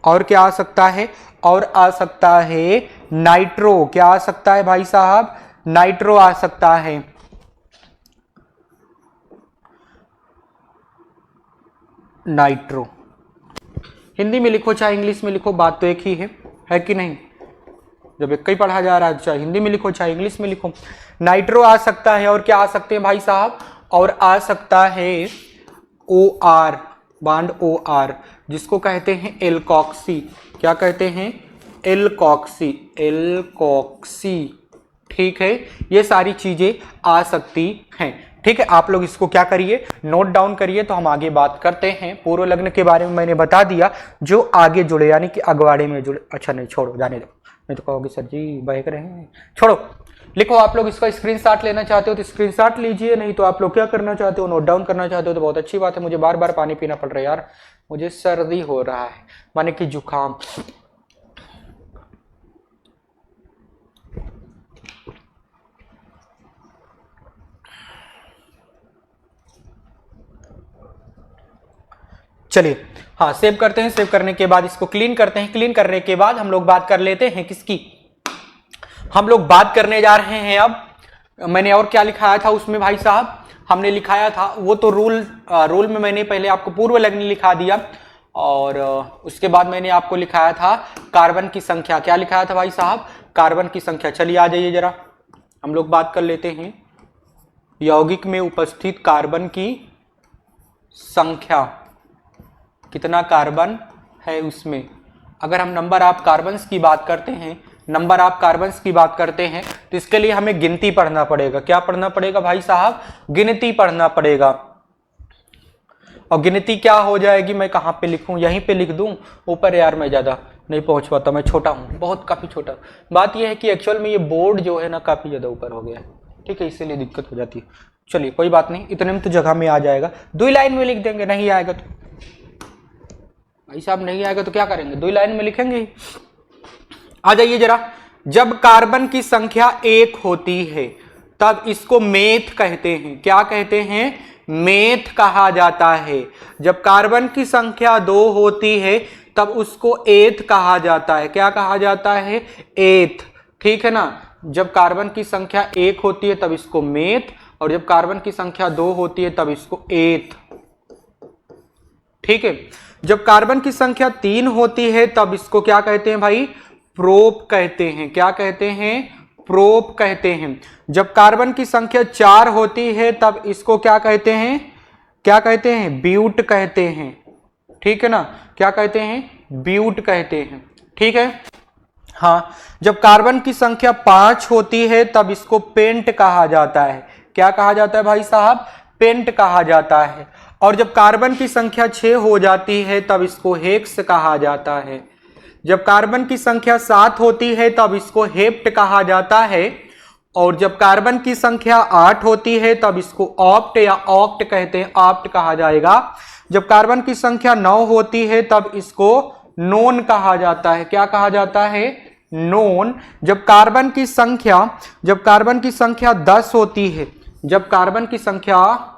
और क्या आ सकता है, और आ सकता है नाइट्रो। क्या आ सकता है भाई साहब, नाइट्रो आ सकता है। नाइट्रो हिंदी में लिखो चाहे इंग्लिश में लिखो, बात तो एक ही है कि नहीं। जब एक ही पढ़ा जा रहा है, चाहे हिंदी में लिखो चाहे इंग्लिश में लिखो। नाइट्रो आ सकता है, और क्या आ सकते हैं भाई साहब, और आ सकता है O R, bond O R, जिसको कहते हैं एल्कोक्सी। क्या कहते हैं, एल्कोक्सी, एल्कोक्सी। ठीक है, ये सारी चीजें आ सकती हैं। ठीक है, आप लोग इसको क्या करिए, नोट डाउन करिए, तो हम आगे बात करते हैं। पूर्व लग्न के बारे में मैंने बता दिया, जो आगे जुड़े यानी कि अगवाड़े में जुड़े। अच्छा नहीं, छोड़ो, जाने दो, नहीं तो कहोगे सर जी बहक रहे हैं, छोड़ो। लिखो, आप लोग इसका स्क्रीनशॉट लेना चाहते हो तो स्क्रीनशॉट लीजिए, नहीं तो आप लोग क्या करना चाहते हो, नोट डाउन करना चाहते हो तो बहुत अच्छी बात है। मुझे बार बार पानी पीना पड़ रहा है यार, मुझे सर्दी हो रहा है, माने कि जुकाम। चलिए, हाँ सेव करते हैं। सेव करने के बाद इसको क्लीन करते हैं। क्लीन करने के बाद हम लोग बात कर लेते हैं किसकी, हम लोग बात करने जा रहे हैं अब। मैंने और क्या लिखाया था उसमें भाई साहब, हमने लिखाया था वो तो रूल में मैंने पहले आपको पूर्व लग्न लिखा दिया, और उसके बाद मैंने आपको लिखाया था कार्बन की संख्या। क्या लिखाया था भाई साहब, कार्बन की संख्या। चलिए आ जाइए जरा, हम लोग बात कर लेते हैं यौगिक में उपस्थित कार्बन की संख्या, कितना कार्बन है उसमें। अगर हम नंबर ऑफ कार्बन्स की बात करते हैं, नंबर ऑफ कार्बन्स की बात करते हैं, तो इसके लिए हमें गिनती पढ़ना पड़ेगा। क्या पढ़ना पड़ेगा भाई साहब, गिनती पढ़ना पड़ेगा। और गिनती क्या हो जाएगी, मैं कहाँ पे लिखूं, यहीं पे लिख दूं ऊपर। यार मैं ज्यादा नहीं पहुंच पाता, मैं छोटा हूं, बहुत काफी छोटा। बात यह है कि एक्चुअल में ये बोर्ड जो है ना काफी ज्यादा ऊपर हो गया है, ठीक है, इसीलिए दिक्कत हो जाती है। चलिए कोई बात नहीं, इतने में तो जगह में आ जाएगा। 2 लाइन में लिख देंगे, नहीं आएगा तो भाई साहब, नहीं आएगा तो क्या करेंगे, 2 लाइन में लिखेंगे। आ जाइए जरा, जब कार्बन की संख्या 1 होती है तब इसको मेथ कहते हैं। क्या कहते हैं, मेथ कहा जाता है। जब कार्बन की संख्या 2 होती है तब उसको एथ कहा जाता है। क्या कहा जाता है, एथ। ठीक है ना, जब कार्बन की संख्या 1 होती है तब इसको मेथ, और जब कार्बन की संख्या 2 होती है तब इसको एथ। ठीक है, जब कार्बन की संख्या 3 होती है तब इसको क्या कहते हैं भाई, प्रोप कहते हैं। क्या कहते हैं? प्रोप कहते हैं। जब कार्बन की संख्या 4 होती है तब इसको क्या कहते हैं? क्या कहते हैं? ब्यूट कहते हैं। ठीक है ना? क्या कहते हैं? ब्यूट कहते हैं। ठीक है। हाँ, जब कार्बन की संख्या 5 होती है तब इसको पेंट कहा जाता है। क्या कहा जाता है भाई साहब? पेंट कहा जाता है। और जब कार्बन की संख्या 6 हो जाती है तब इसको हेक्स कहा जाता है। जब कार्बन की संख्या 7 होती है तब इसको हेप्ट कहा जाता है। और जब कार्बन की संख्या 8 होती है तब इसको ऑप्ट या ऑक्ट कहते हैं, ऑप्ट कहा जाएगा। जब कार्बन की संख्या 9 होती है तब इसको नोन कहा जाता है। क्या कहा जाता है? नोन। जब कार्बन की संख्या 10 होती है, जब कार्बन की संख्या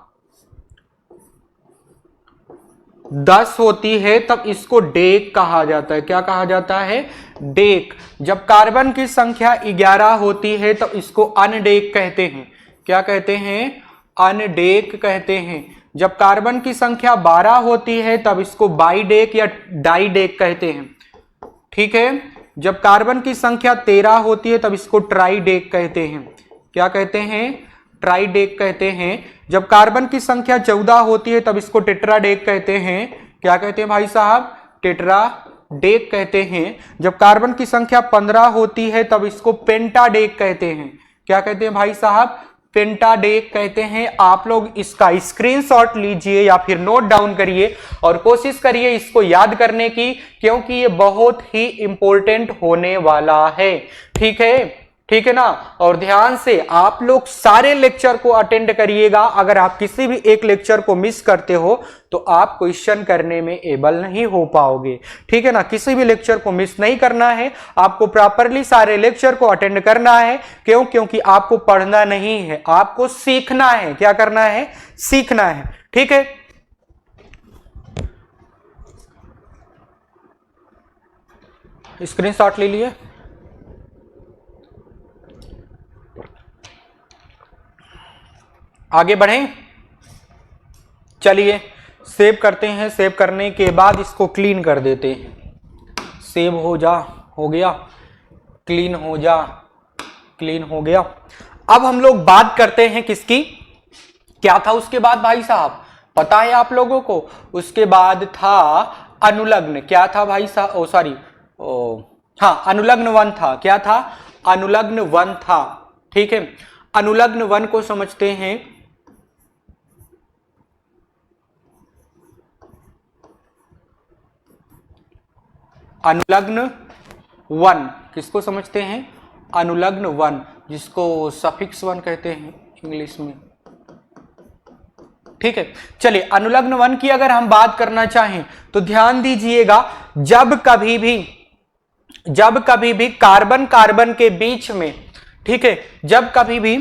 10 होती है तब इसको डेक कहा जाता है। क्या कहा जाता है? डेक। जब कार्बन की संख्या 11 होती है तब इसको अनडेक कहते हैं। क्या कहते हैं? अनडेक कहते हैं। जब कार्बन की संख्या 12 होती है तब इसको बाइडेक या डाइडेक कहते हैं। ठीक है। जब कार्बन की संख्या 13 होती है तब इसको ट्राइडेक कहते हैं। क्या कहते हैं? ट्राइडेक कहते हैं। जब कार्बन की संख्या 14 होती है तब इसको टेट्राडेक कहते हैं। क्या कहते हैं भाई साहब? टेट्राडेक कहते हैं। जब कार्बन की संख्या 15 होती है तब इसको पेंटाडेक कहते हैं। क्या कहते हैं भाई साहब? पेंटाडेक कहते हैं। आप लोग इसका स्क्रीनशॉट लीजिए या फिर नोट डाउन करिए और कोशिश करिए इसको याद करने की, क्योंकि ये बहुत ही इंपॉर्टेंट होने वाला है। ठीक है? ठीक है ना? और ध्यान से आप लोग सारे लेक्चर को अटेंड करिएगा। अगर आप किसी भी एक लेक्चर को मिस करते हो तो आप क्वेश्चन करने में एबल नहीं हो पाओगे। ठीक है ना? किसी भी लेक्चर को मिस नहीं करना है, आपको प्रॉपरली सारे लेक्चर को अटेंड करना है। क्यों? क्योंकि आपको पढ़ना नहीं है, आपको सीखना है। क्या करना है? सीखना है। ठीक है। स्क्रीनशॉट ले लिए। आगे बढ़ें। चलिए सेव करते हैं। सेव करने के बाद इसको क्लीन कर देते हैं। सेव हो जा, हो गया। क्लीन हो जा, क्लीन हो गया। अब हम लोग बात करते हैं किसकी? क्या था उसके बाद भाई साहब? पता है आप लोगों को? उसके बाद था अनुलग्न। क्या था भाई साहब? ओ सॉरी, हाँ, अनुलग्न वन था। क्या था? अनुलग्न वन था। ठीक है। अनुलग्न वन को समझते हैं। अनुलग्न वन किसको समझते हैं? अनुलग्न वन, जिसको सफिक्स वन कहते हैं इंग्लिश में। ठीक है। चलिए, अनुलग्न वन की अगर हम बात करना चाहें तो ध्यान दीजिएगा, जब कभी भी कार्बन कार्बन के बीच में, ठीक है, जब कभी भी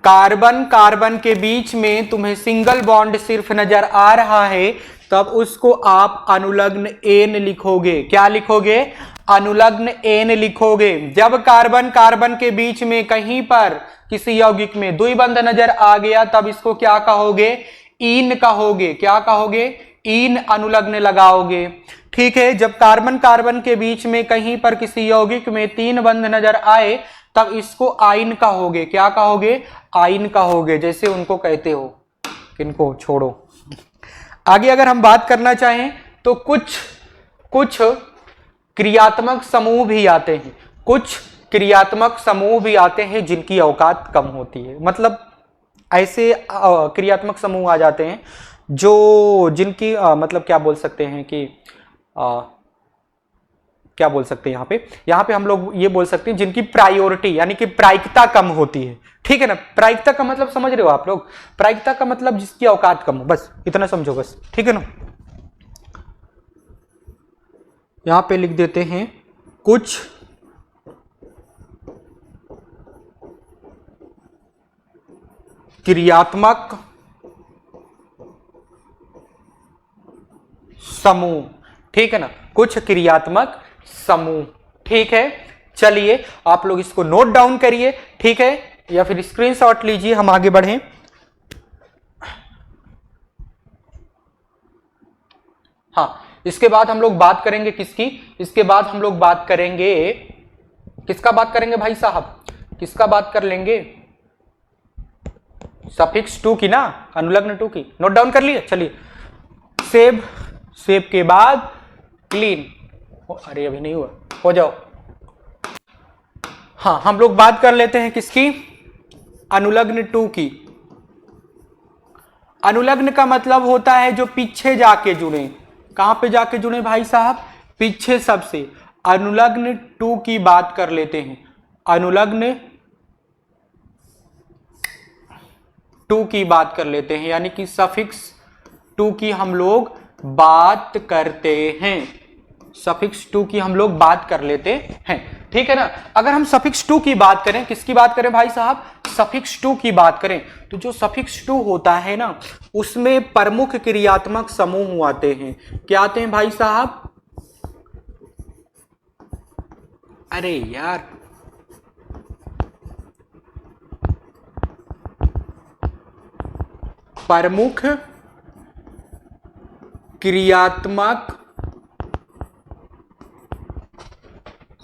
कार्बन कार्बन के बीच में तुम्हें सिंगल बॉन्ड सिर्फ नजर आ रहा है तब उसको आप अनुलग्न एन लिखोगे। क्या लिखोगे? अनुलग्न एन लिखोगे। जब कार्बन कार्बन के बीच में कहीं पर किसी यौगिक में द्विबंध नजर आ गया तब इसको क्या कहोगे? ईन कहोगे। क्या कहोगे? ईन अनुलग्न लगाओगे। ठीक है। जब कार्बन कार्बन के बीच में कहीं पर किसी यौगिक में 3 बंध नजर आए तब इसको आइन कहोगे। क्या कहोगे? आइन कहोगे। जैसे उनको कहते हो, किनको? छोड़ो। आगे अगर हम बात करना चाहें तो कुछ क्रियात्मक समूह भी आते हैं। कुछ क्रियात्मक समूह भी आते हैं जिनकी औकात कम होती है। मतलब ऐसे क्रियात्मक समूह आ जाते हैं जो जिनकी मतलब क्या बोल सकते हैं कि क्या बोल सकते हैं यहाँ पे हम लोग ये बोल सकते हैं जिनकी प्रायोरिटी यानी कि प्रायिकता कम होती है। ठीक है ना? प्रायिकता का मतलब समझ रहे हो आप लोग? प्रायिकता का मतलब जिसकी औकात कम हो, बस इतना समझो बस। ठीक है ना? यहां पे लिख देते हैं कुछ क्रियात्मक समूह। ठीक है ना? कुछ क्रियात्मक समूह। ठीक है। चलिए आप लोग इसको नोट डाउन करिए। ठीक है, या फिर स्क्रीनशॉट लीजिए। हम आगे बढ़ें। हाँ, इसके बाद हम लोग बात करेंगे किसकी, इसके बाद हम लोग बात करेंगे किसका बात करेंगे भाई साहब, किसका बात कर लेंगे, सफिक्स टू की ना, अनुलग्न टू की। नोट डाउन कर लिए, चलिए। सेब, सेब के बाद क्लीन, अरे अभी नहीं हुआ, हो जाओ। हाँ, हम लोग बात कर लेते हैं किसकी, अनुलग्न टू की। अनुलग्न का मतलब होता है जो पीछे जाके जुड़े। कहां पे जाके जुड़े भाई साहब, पीछे सबसे। अनुलग्न टू की बात कर लेते हैं, अनुलग्न टू की बात कर लेते हैं, यानी कि सफिक्स टू की हम लोग बात करते हैं, सफिक्स टू की हम लोग बात कर लेते हैं, ठीक है ना। अगर हम सफिक्स टू की बात करें, किसकी बात करें भाई साहब, सफिक्स टू की बात करें, तो जो सफिक्स टू होता है ना, उसमें प्रमुख क्रियात्मक समूह आते हैं। क्या आते हैं भाई साहब, अरे यार प्रमुख क्रियात्मक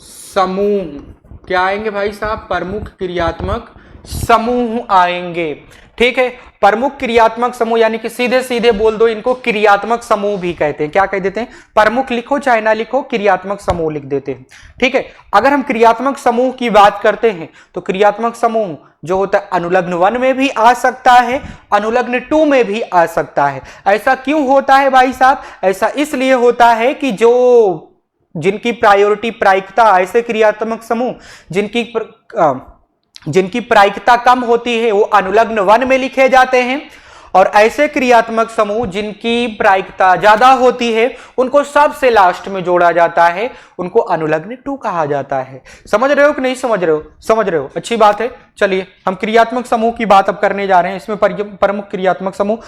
समूह, क्या आएंगे भाई साहब, प्रमुख क्रियात्मक समूह आएंगे, ठीक है। प्रमुख क्रियात्मक समूह यानी कि सीधे सीधे बोल दो, इनको क्रियात्मक समूह भी कहते हैं। क्या कह देते हैं, प्रमुख लिखो चाहे ना लिखो, क्रियात्मक समूह लिख देते हैं, ठीक है। अगर हम क्रियात्मक समूह की बात करते हैं तो क्रियात्मक समूह जो होता है अनुलग्न 1 में भी आ सकता है, अनुलग्न 2 में भी आ सकता है। ऐसा क्यों होता है भाई साहब, ऐसा इसलिए होता है कि जो जिनकी प्रायोरिटी प्रायिकता, ऐसे क्रियात्मक समूह जिनकी प्रायिकता कम होती है वो अनुलग्न 1 में लिखे जाते हैं, और ऐसे क्रियात्मक समूह जिनकी प्रायिकता ज्यादा होती है उनको सबसे लास्ट में जोड़ा जाता है, उनको अनुलग्न 2 कहा जाता है। समझ रहे हो कि नहीं समझ रहे हो, समझ रहे हो, अच्छी बात है। चलिए हम क्रियात्मक समूह की बात अब करने जा रहे हैं। इसमें प्रमुख क्रियात्मक समूह,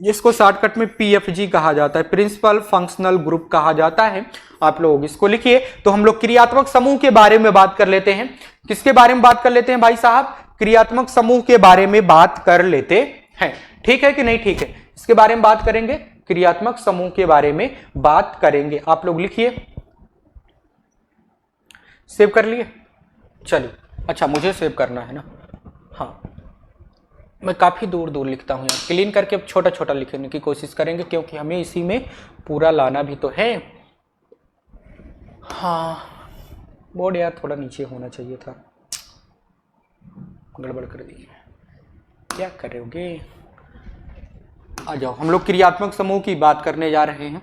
जिसको शॉर्टकट में पीएफजी कहा जाता है, प्रिंसिपल फंक्शनल ग्रुप कहा जाता है। आप लोग इसको लिखिए। तो हम लोग क्रियात्मक समूह के बारे में बात कर लेते हैं। किसके बारे में बात कर लेते हैं भाई साहब, क्रियात्मक समूह के बारे में बात कर लेते हैं, ठीक है कि नहीं, ठीक है। इसके बारे में बात करेंगे, क्रियात्मक समूह के बारे में बात करेंगे। आप लोग लिखिए, सेव कर लिए, चलिए। अच्छा मुझे सेव करना है ना, हाँ मैं काफी दूर दूर लिखता हूं यार, क्लीन करके अब छोटा छोटा लिखने की कोशिश करेंगे, क्योंकि हमें इसी में पूरा लाना भी तो है। हाँ बोर्ड यार थोड़ा नीचे होना चाहिए था, गड़बड़ कर दी, क्या करोगे। आ जाओ, हम लोग क्रियात्मक समूह की बात करने जा रहे हैं।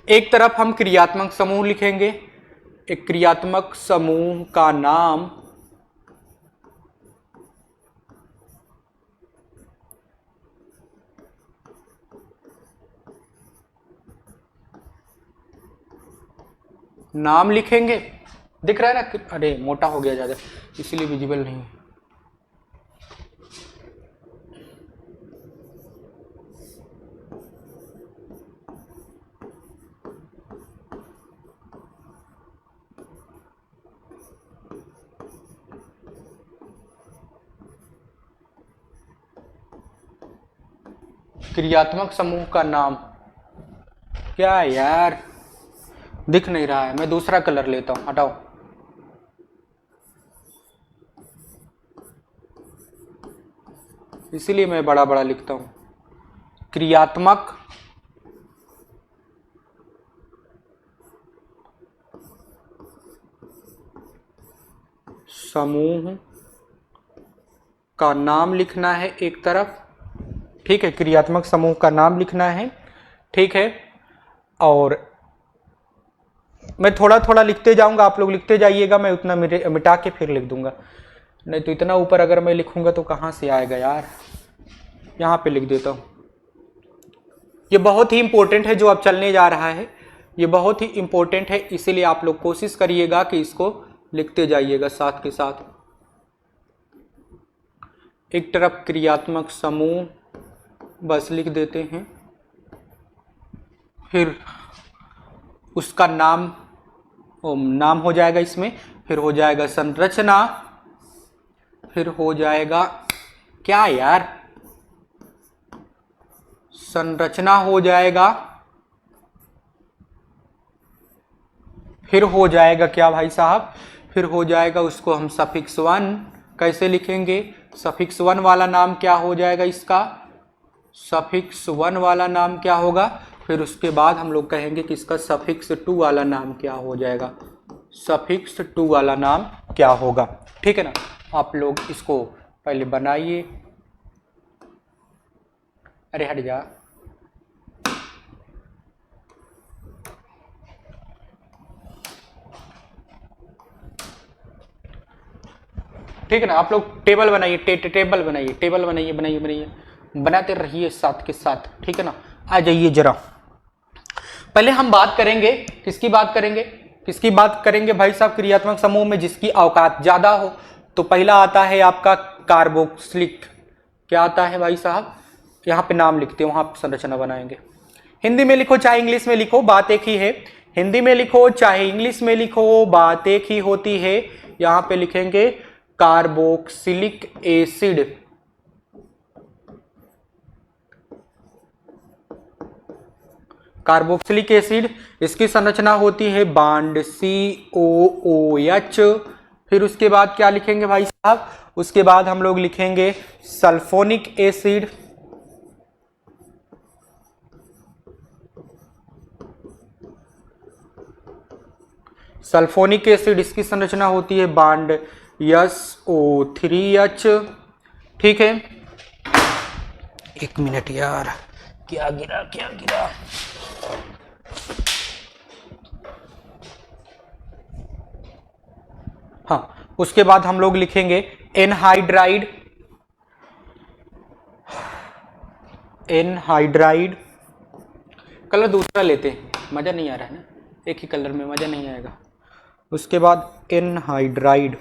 एक तरफ हम क्रियात्मक समूह लिखेंगे, एक क्रियात्मक समूह का नाम लिखेंगे, दिख रहा है ना, अरे मोटा हो गया ज्यादा इसीलिए विजिबल नहीं है। क्रियात्मक समूह का नाम क्या यार, दिख नहीं रहा है, मैं दूसरा कलर लेता हूं, हटाओ। इसीलिए मैं बड़ा बड़ा लिखता हूं। क्रियात्मक समूह का नाम लिखना है एक तरफ, ठीक है, क्रियात्मक समूह का नाम लिखना है, ठीक है। और मैं थोड़ा थोड़ा लिखते जाऊंगा, आप लोग लिखते जाइएगा, मैं उतना मिटा के फिर लिख दूंगा, नहीं तो इतना ऊपर अगर मैं लिखूंगा तो कहां से आएगा यार। यहां पे लिख देता हूं। ये बहुत ही इंपॉर्टेंट है जो अब चलने जा रहा है, ये बहुत ही इंपॉर्टेंट है, इसीलिए आप लोग कोशिश करिएगा कि इसको लिखते जाइएगा साथ के साथ। एक तरफ क्रियात्मक समूह बस लिख देते हैं, फिर उसका नाम हो जाएगा इसमें, फिर हो जाएगा संरचना, फिर हो जाएगा क्या यार, संरचना हो जाएगा, फिर हो जाएगा क्या भाई साहब, फिर हो जाएगा उसको हम सफिक्स 1 कैसे लिखेंगे, सफिक्स 1 वाला नाम क्या हो जाएगा इसका, सफिक्स 1 वाला नाम क्या होगा, फिर उसके बाद हम लोग कहेंगे कि इसका सफिक्स 2 वाला नाम क्या हो जाएगा, सफिक्स 2 वाला नाम क्या होगा। ठीक है ना, आप लोग इसको पहले बनाइए, अरे हट जा, ठीक है ना, आप लोग टेबल बनाइए, टेबल बनाइए, टेबल बनाइए, बनाइए बनाइए, बनाते रहिए साथ के साथ। ठीक है ना, आ जाइए जरा, पहले हम बात करेंगे, किसकी बात करेंगे, किसकी बात करेंगे भाई साहब, क्रियात्मक समूह में जिसकी औकात ज्यादा हो। तो पहला आता है आपका कार्बोक्सिलिक, क्या आता है भाई साहब, यहाँ पे नाम लिखते हैं, वहां संरचना बनाएंगे। हिंदी में लिखो चाहे इंग्लिश में लिखो, बात एक ही है, हिंदी में लिखो चाहे इंग्लिश में लिखो, बात एक ही होती है। यहाँ पे लिखेंगे कार्बोक्सिलिक एसिड, कार्बोक्सिलिक एसिड, इसकी संरचना होती है बॉन्ड COOH। फिर उसके बाद क्या लिखेंगे भाई साहब, उसके बाद हम लोग लिखेंगे सल्फोनिक एसिड, सल्फोनिक एसिड, इसकी संरचना होती है बॉन्ड SO3H। ठीक है, एक मिनट यार, क्या गिरा क्या गिरा, हाँ, उसके बाद हम लोग लिखेंगे एनहाइड्राइड, एनहाइड्राइड, कलर दूसरा लेते हैं, मजा नहीं आ रहा है ना, एक ही कलर में मजा नहीं आएगा। उसके बाद एनहाइड्राइड,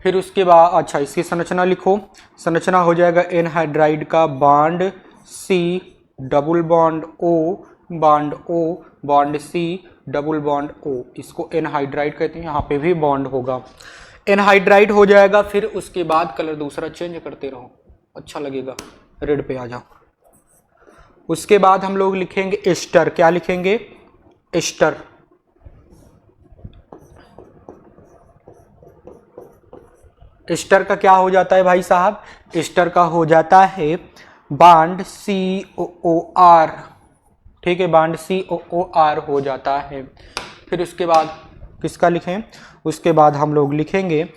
फिर उसके बाद अच्छा इसकी संरचना लिखो, संरचना हो जाएगा एनहाइड्राइड का bond C double bond O, bond O, bond C double bond O, इसको एनहाइड्राइड कहते हैं, यहाँ पे भी बॉन्ड होगा, एनहाइड्राइड हो जाएगा। फिर उसके बाद कलर दूसरा चेंज करते रहो, अच्छा लगेगा, रेड पे आ जाओ। उसके बाद हम लोग लिखेंगे एस्टर, क्या लिखेंगे, एस्टर, एस्टर का क्या हो जाता है भाई साहब, एस्टर का हो जाता है बॉन्ड COOR। ठीक है, बॉन्ड COOR हो जाता है। फिर उसके बाद किसका लिखें, उसके बाद हम लोग लिखेंगे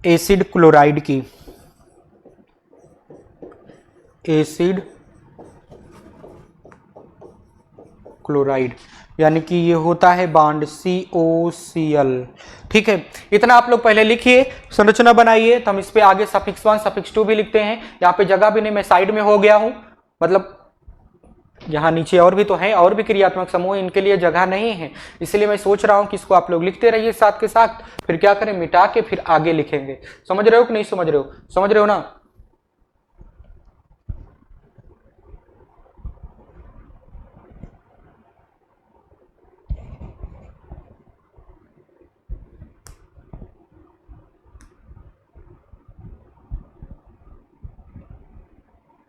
एसिड क्लोराइड की, एसिड क्लोराइड, यानी कि ये होता है बॉन्ड COCl। ठीक है, इतना आप लोग पहले लिखिए, संरचना बनाइए, तो हम इस पे आगे सफिक्स 1 सफिक्स 2 भी लिखते हैं। यहाँ पे जगह भी नहीं, मैं साइड में हो गया हूँ, मतलब यहाँ नीचे और भी तो है, और भी क्रियात्मक समूह, इनके लिए जगह नहीं है, इसलिए मैं सोच रहा हूँ कि इसको आप लोग लिखते रहिए साथ के साथ, फिर क्या करें मिटा के फिर आगे लिखेंगे। समझ रहे हो कि नहीं समझ रहे हो, समझ रहे हो ना।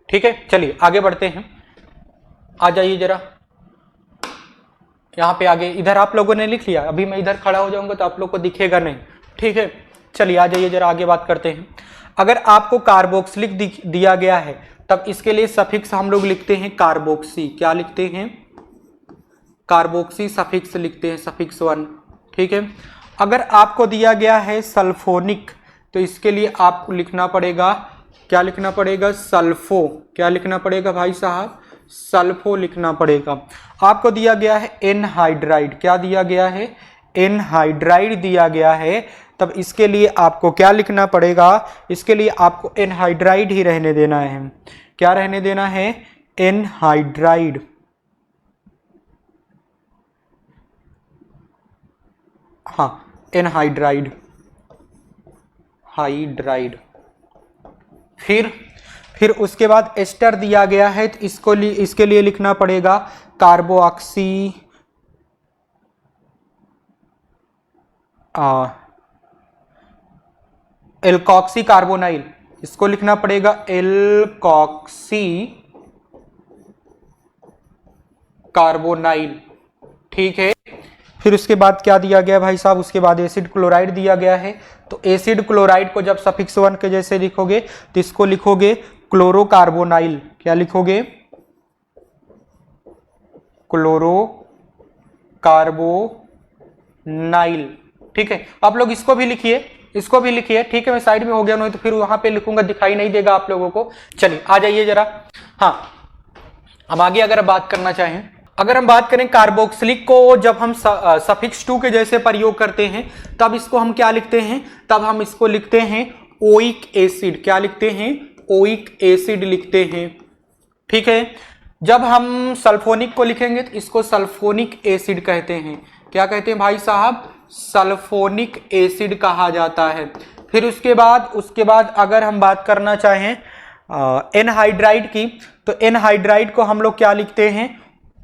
ठीक है, चलिए आगे बढ़ते हैं, आ जाइए जरा यहाँ पे आगे, इधर आप लोगों ने लिख लिया, अभी मैं इधर खड़ा हो जाऊंगा तो आप लोग को दिखेगा नहीं। ठीक है, चलिए आ जाइए जरा आगे बात करते हैं। अगर आपको कार्बोक्सिलिक दिया गया है तब इसके लिए सफिक्स हम लोग लिखते हैं कार्बोक्सी, क्या लिखते हैं, कार्बोक्सी सफिक्स लिखते हैं, सफिक्स 1। ठीक है, अगर आपको दिया गया है सल्फोनिक तो इसके लिए आपको लिखना पड़ेगा, क्या लिखना पड़ेगा, सल्फो, क्या लिखना पड़ेगा भाई साहब, सल्फो लिखना पड़ेगा। आपको दिया गया है एनहाइड्राइड, क्या दिया गया है, एनहाइड्राइड दिया गया है, तब इसके लिए आपको क्या लिखना पड़ेगा, इसके लिए आपको एनहाइड्राइड ही रहने देना है, क्या रहने देना है, एनहाइड्राइड। हाँ, एनहाइड्राइड, हाइड्राइड। फिर उसके बाद एस्टर दिया गया है तो इसके लिए लिखना पड़ेगा कार्बोऑक्सी एल्कॉक्सी कार्बोनाइल, इसको लिखना पड़ेगा एल्कॉक्सी कार्बोनाइल। ठीक है, फिर उसके बाद क्या दिया गया भाई साहब, उसके बाद एसिड क्लोराइड दिया गया है। तो एसिड क्लोराइड को जब सफिक्स 1 के जैसे लिखोगे तो इसको लिखोगे क्लोरोकार्बोनाइल। क्या लिखोगे? क्लोरोकार्बोनाइल। ठीक है, आप लोग इसको भी लिखिए, इसको भी लिखिए। ठीक है, मैं साइड में हो गया, नहीं तो फिर वहां पे लिखूंगा दिखाई नहीं देगा आप लोगों को। चलिए आ जाइए जरा। हाँ, हम आगे अगर बात करना चाहें, अगर हम बात करें कार्बोक्सिलिक को जब हम सफिक्स 2 के जैसे प्रयोग करते हैं तब इसको हम क्या लिखते हैं? तब हम इसको लिखते हैं ओइक एसिड। क्या लिखते हैं? ओइक एसिड लिखते हैं। ठीक है, जब हम सल्फोनिक को लिखेंगे तो इसको सल्फोनिक एसिड कहते हैं। क्या कहते हैं भाई साहब? सल्फोनिक एसिड कहा जाता है। फिर उसके बाद अगर हम बात करना चाहें एनहाइड्राइड की, तो एनहाइड्राइड को हम लोग क्या लिखते हैं?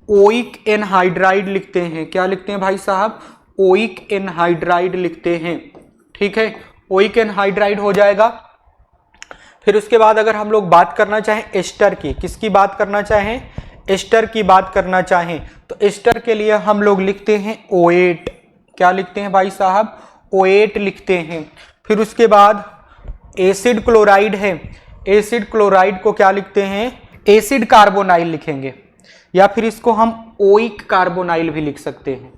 ओइक एनहाइड्राइड लिखते हैं। क्या लिखते हैं भाई साहब? ओइक एनहाइड्राइड लिखते हैं। ठीक है, ओइक एनहाइड्राइड हो जाएगा। फिर उसके बाद अगर हम लोग बात करना चाहें एस्टर की, किसकी बात करना चाहें? एस्टर की बात करना चाहें तो एस्टर के लिए हम लोग लिखते हैं ओएट। क्या लिखते हैं भाई साहब? ओएट लिखते हैं। फिर उसके बाद एसिड क्लोराइड है, एसिड क्लोराइड को क्या लिखते हैं? एसिड कार्बोनाइल लिखेंगे, या फिर इसको हम ओइक कार्बोनाइल भी लिख सकते हैं।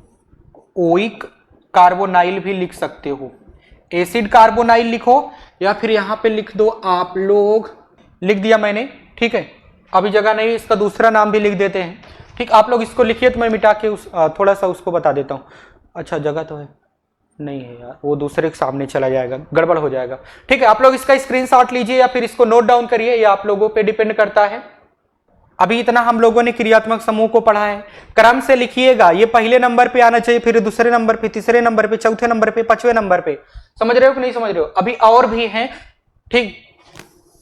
ओइक कार्बोनाइल भी लिख सकते हो। एसिड कार्बोनाइल लिखो, या फिर यहां पे लिख दो आप लोग, लिख दिया मैंने। ठीक है, अभी जगह नहीं, इसका दूसरा नाम भी लिख देते हैं। ठीक, आप लोग इसको लिखिए तो मैं मिटा के थोड़ा सा उसको बता देता हूँ। अच्छा, जगह तो है नहीं है यार, वो दूसरे के सामने चला जाएगा, गड़बड़ हो जाएगा। ठीक है, आप लोग इसका स्क्रीनशॉट लीजिए या फिर इसको नोट डाउन करिए, ये आप लोगों पे डिपेंड करता है। अभी इतना हम लोगों ने क्रियात्मक समूह को पढ़ा है। क्रम से लिखिएगा, ये पहले नंबर पे आना चाहिए, फिर दूसरे नंबर पे, तीसरे नंबर पे, चौथे नंबर पे, 5वें नंबर पे। समझ रहे हो कि नहीं समझ रहे हो? अभी और भी हैं। ठीक,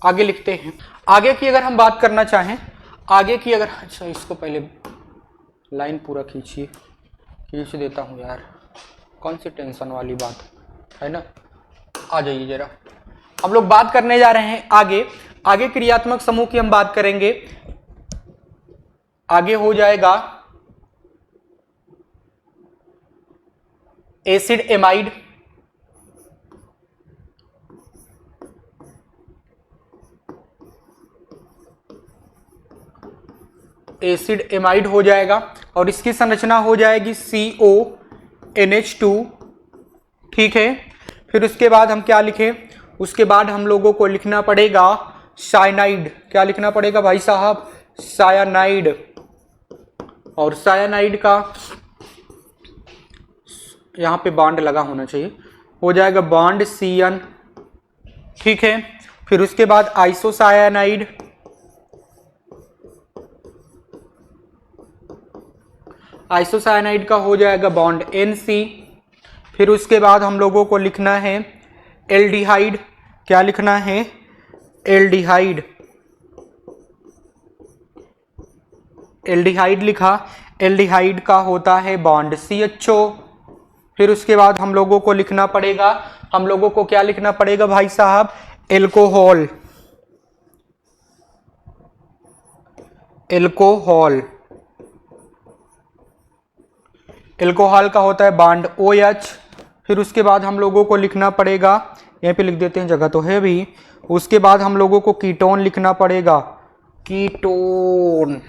आगे लिखते हैं। आगे की अगर हम बात करना चाहें, आगे की अगर, अच्छा इसको पहले लाइन पूरा खींचिए, खींच देता हूं यार, कौन सी टेंशन वाली बात है ना। आ जाइए जरा, हम लोग बात करने जा रहे हैं आगे क्रियात्मक समूह की हम बात करेंगे। आगे हो जाएगा एसिड एमाइड, एसिड एमाइड हो जाएगा और इसकी संरचना हो जाएगी CONH2। ठीक है, फिर उसके बाद हम क्या लिखें? उसके बाद हम लोगों को लिखना पड़ेगा साइनाइड। क्या लिखना पड़ेगा भाई साहब? सायानाइड। और सायानाइड का यहां पे बॉन्ड लगा होना चाहिए, हो जाएगा बॉन्ड CN। ठीक है, फिर उसके बाद आइसोसायानाइड, आइसोसायानाइड का हो जाएगा बॉन्ड NC। फिर उसके बाद हम लोगों को लिखना है एल्डिहाइड। क्या लिखना है? एल्डिहाइड। एल्डिहाइड लिखा, एल्डिहाइड का होता है बॉन्ड CHO। फिर उसके बाद हम लोगों को लिखना पड़ेगा, हम लोगों को क्या लिखना पड़ेगा भाई साहब? एल्कोहल। एल्कोहल, एल्कोहल का होता है बॉन्ड OH। फिर उसके बाद हम लोगों को लिखना पड़ेगा, यहीं पे लिख देते हैं, जगह तो है भी। उसके बाद हम लोगों को कीटोन लिखना पड़ेगा, कीटोन।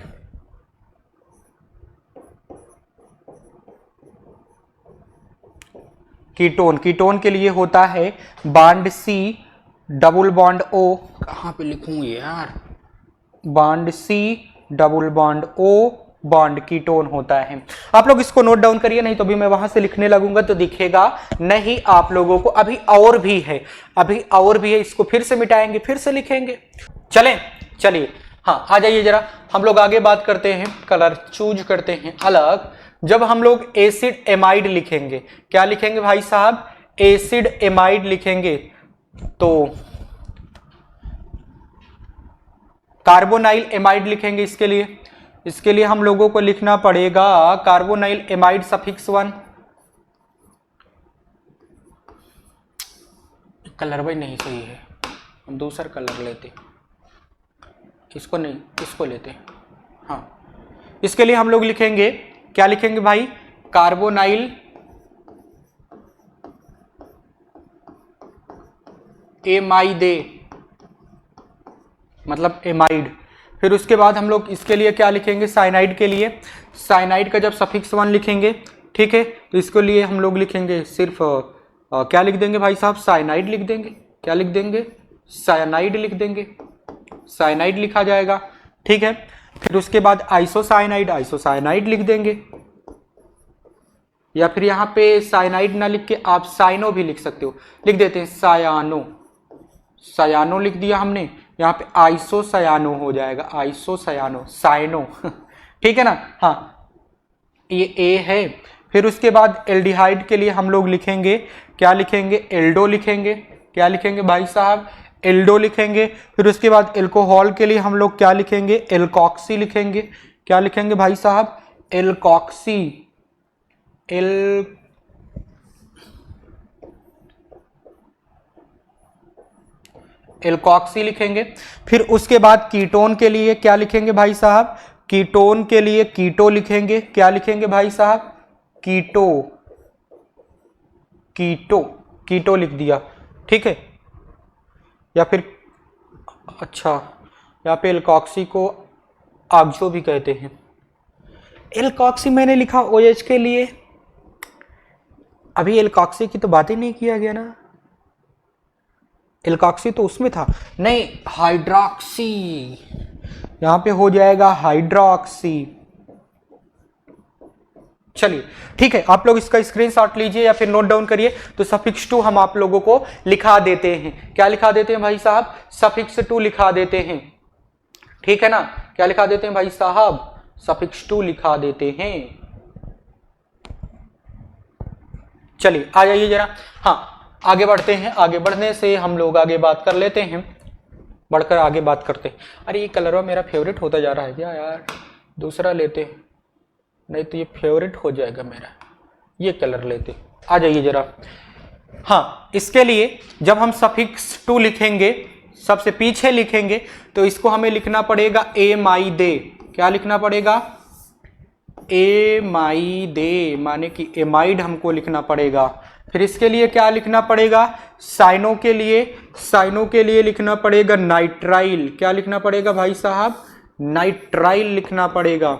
कीटोन, कीटोन के लिए होता है bond C double bond O। कहां पे लिखूं यार? Bond C double bond O, bond ketone होता है। आप लोग इसको नोट डाउन करिए, नहीं तो भी मैं वहां से लिखने लगूंगा तो दिखेगा नहीं आप लोगों को। अभी और भी है, अभी और भी है, इसको फिर से मिटाएंगे, फिर से लिखेंगे। चलिए हाँ, आ जाइए जरा, हम लोग आगे बात करते हैं। कलर चूज करते हैं अलग। जब हम लोग एसिड एमाइड लिखेंगे, क्या लिखेंगे भाई साहब? एसिड एमाइड लिखेंगे तो कार्बोनाइल एमाइड लिखेंगे। इसके लिए हम लोगों को लिखना पड़ेगा कार्बोनाइल एमाइड सफिक्स 1। कलर भाई नहीं सही है, हम दूसरा कलर लेते, इसको नहीं, इसको लेते। हाँ, इसके लिए हम लोग लिखेंगे, क्या लिखेंगे भाई, कार्बोनाइल एमाइडे, मतलब एमाइड। फिर उसके बाद हम लोग इसके लिए क्या लिखेंगे, साइनाइड के लिए, साइनाइड का जब सफिक्स 1 लिखेंगे, ठीक है, तो इसके लिए हम लोग लिखेंगे सिर्फ क्या लिख देंगे भाई साहब, साइनाइड लिख देंगे। क्या लिख देंगे, साइनाइड लिख देंगे, साइनाइड लिखा जाएगा, ठीक है। फिर उसके बाद आइसोसाइनाइड, आइसोसाइनाइड लिख देंगे, या फिर यहाँ पे साइनाइड ना लिख के आप साइनो भी लिख सकते हो, लिख देते हैं सायानो, सायानो लिख दिया हमने, यहाँ पे आइसोसायानो हो जाएगा, आइसोसायानो, साइनो ठीक है ना। हाँ, ये ए है। फिर उसके बाद एल्डिहाइड के लिए हम लोग लिखेंगे, क्या लिखेंगे, एल्डो लिखेंगे। क्या लिखेंगे भाई साहब, एल्डो लिखेंगे। फिर उसके बाद एल्कोहल के लिए हम लोग क्या लिखेंगे, एल्कॉक्सी लिखेंगे। क्या लिखेंगे भाई साहब, एल्कॉक्सी, एल्कॉक्सी लिखेंगे। फिर उसके बाद कीटोन के लिए क्या लिखेंगे भाई साहब, कीटोन के लिए कीटो लिखेंगे। क्या लिखेंगे भाई साहब, कीटो, कीटो, कीटो लिख दिया, ठीक है। या फिर अच्छा, यहाँ पे एल्कॉक्सी को आक्सो भी कहते हैं। एल्कॉक्सी मैंने लिखा OH के लिए, अभी एल्कॉक्सी की तो बात ही नहीं किया गया ना, एल्कॉक्सी तो उसमें था, नहीं हाइड्रोक्सी, यहां पे हो जाएगा हाइड्रोक्सी। चलिए ठीक है, आप लोग इसका स्क्रीनशॉट लीजिए या फिर नोट डाउन करिए। तो सफिक्स 2 हम आप लोगों को लिखा देते हैं। क्या लिखा देते हैं भाई साहब, सफिक्स 2 लिखा देते हैं, ठीक है ना। क्या लिखा देते हैं भाई साहब, सफिक्स 2 लिखा देते हैं। चलिए आ जाइए जरा, हाँ आगे बढ़ते हैं। आगे बढ़ने से हम लोग आगे बात कर लेते हैं, बढ़कर आगे बात करते हैं। अरे ये कलर मेरा फेवरेट होता जा रहा है क्या यार, दूसरा लेते, नहीं तो ये फेवरेट हो जाएगा मेरा, ये कलर लेते। आ जाइए जरा, हाँ इसके लिए जब हम सफिक्स 2 लिखेंगे, सबसे पीछे लिखेंगे, तो इसको हमें लिखना पड़ेगा एमाइडे। क्या लिखना पड़ेगा, एमाइडे, माने कि एमाइड हमको लिखना पड़ेगा। फिर इसके लिए क्या लिखना पड़ेगा, साइनो के लिए, साइनो के लिए लिखना पड़ेगा नाइट्राइल। क्या लिखना पड़ेगा भाई साहब, नाइट्राइल लिखना पड़ेगा,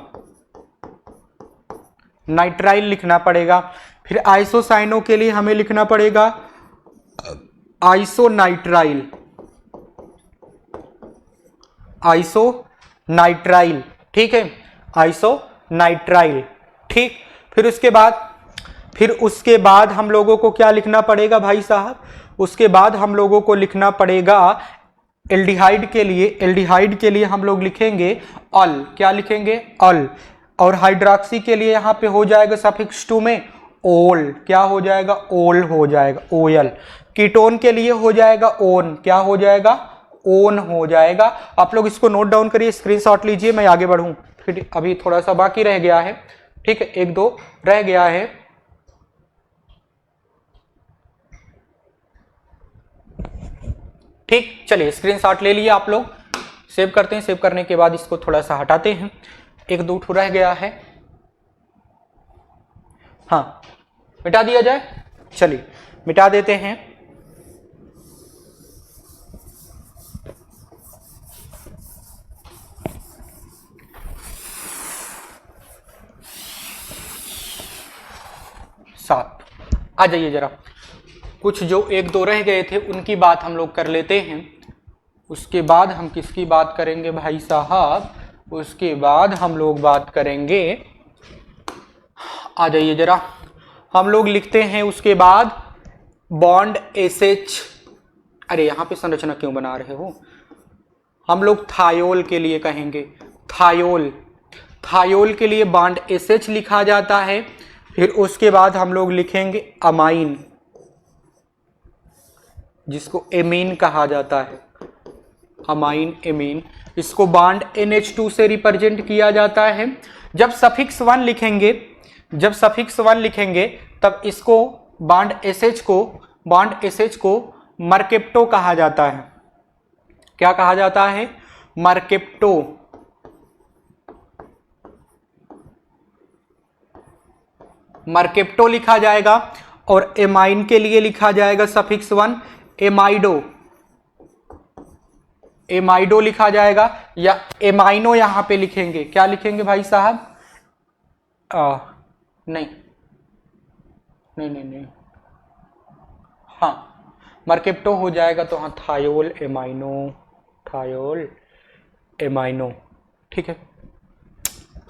नाइट्राइल लिखना पड़ेगा। फिर आइसोसाइनो के लिए हमें लिखना पड़ेगा आइसोनाइट्राइल, आइसोनाइट्राइल, ठीक है, आइसोनाइट्राइल, ठीक। फिर उसके बाद हम लोगों को क्या लिखना पड़ेगा भाई साहब, उसके बाद हम लोगों को लिखना पड़ेगा एल्डिहाइड के लिए, एल्डिहाइड के लिए हम लोग लिखेंगे अल। क्या लिखेंगे, अल। और हाइड्रोक्सी के लिए यहां पे हो जाएगा सफिक्स 2 में ओल। क्या हो जाएगा, ओल हो जाएगा, ओयल। कीटोन के लिए हो जाएगा ओन। क्या हो जाएगा, ओन हो जाएगा। आप लोग इसको नोट डाउन करिए, स्क्रीनशॉट लीजिए, मैं आगे बढ़ूं। फिर अभी थोड़ा सा बाकी रह गया है, ठीक है, 1-2 रह गया है। ठीक, चलिए स्क्रीनशॉट ले लिए आप लोग, सेव करते हैं। सेव करने के बाद इसको थोड़ा सा हटाते हैं, 1-2 ठो रह गया है, हाँ मिटा दिया जाए। चलिए मिटा देते हैं। सात, आ जाइए जरा, कुछ जो 1-2 रह गए थे उनकी बात हम लोग कर लेते हैं। उसके बाद हम किसकी बात करेंगे भाई साहब, उसके बाद हम लोग बात करेंगे, आ जाइए जरा, हम लोग लिखते हैं उसके बाद बॉन्ड SH। अरे यहाँ पे संरचना क्यों बना रहे हो, हम लोग थायोल के लिए कहेंगे, थायोल, थायोल के लिए बॉन्ड SH लिखा जाता है। फिर उसके बाद हम लोग लिखेंगे अमाइन, जिसको एमीन कहा जाता है, अमाइन, एमीन। इसको बॉन्ड NH2 से रिप्रेजेंट किया जाता है। जब सफिक्स 1 लिखेंगे, जब सफिक्स 1 लिखेंगे तब इसको बॉन्ड SH को मर्केप्टो कहा जाता है। क्या कहा जाता है, मर्केप्टो, मर्केप्टो लिखा जाएगा, और एमाइन के लिए लिखा जाएगा सफिक्स 1 एमाइडो, एमाइडो लिखा जाएगा, या एमाइनो यहां पे लिखेंगे। क्या लिखेंगे भाई साहब? नहीं नहीं नहीं नहीं, हाँ मर्केप्टो हो जाएगा तो हाँ थायोल एमाइनो, थायोल एमाइनो, ठीक है।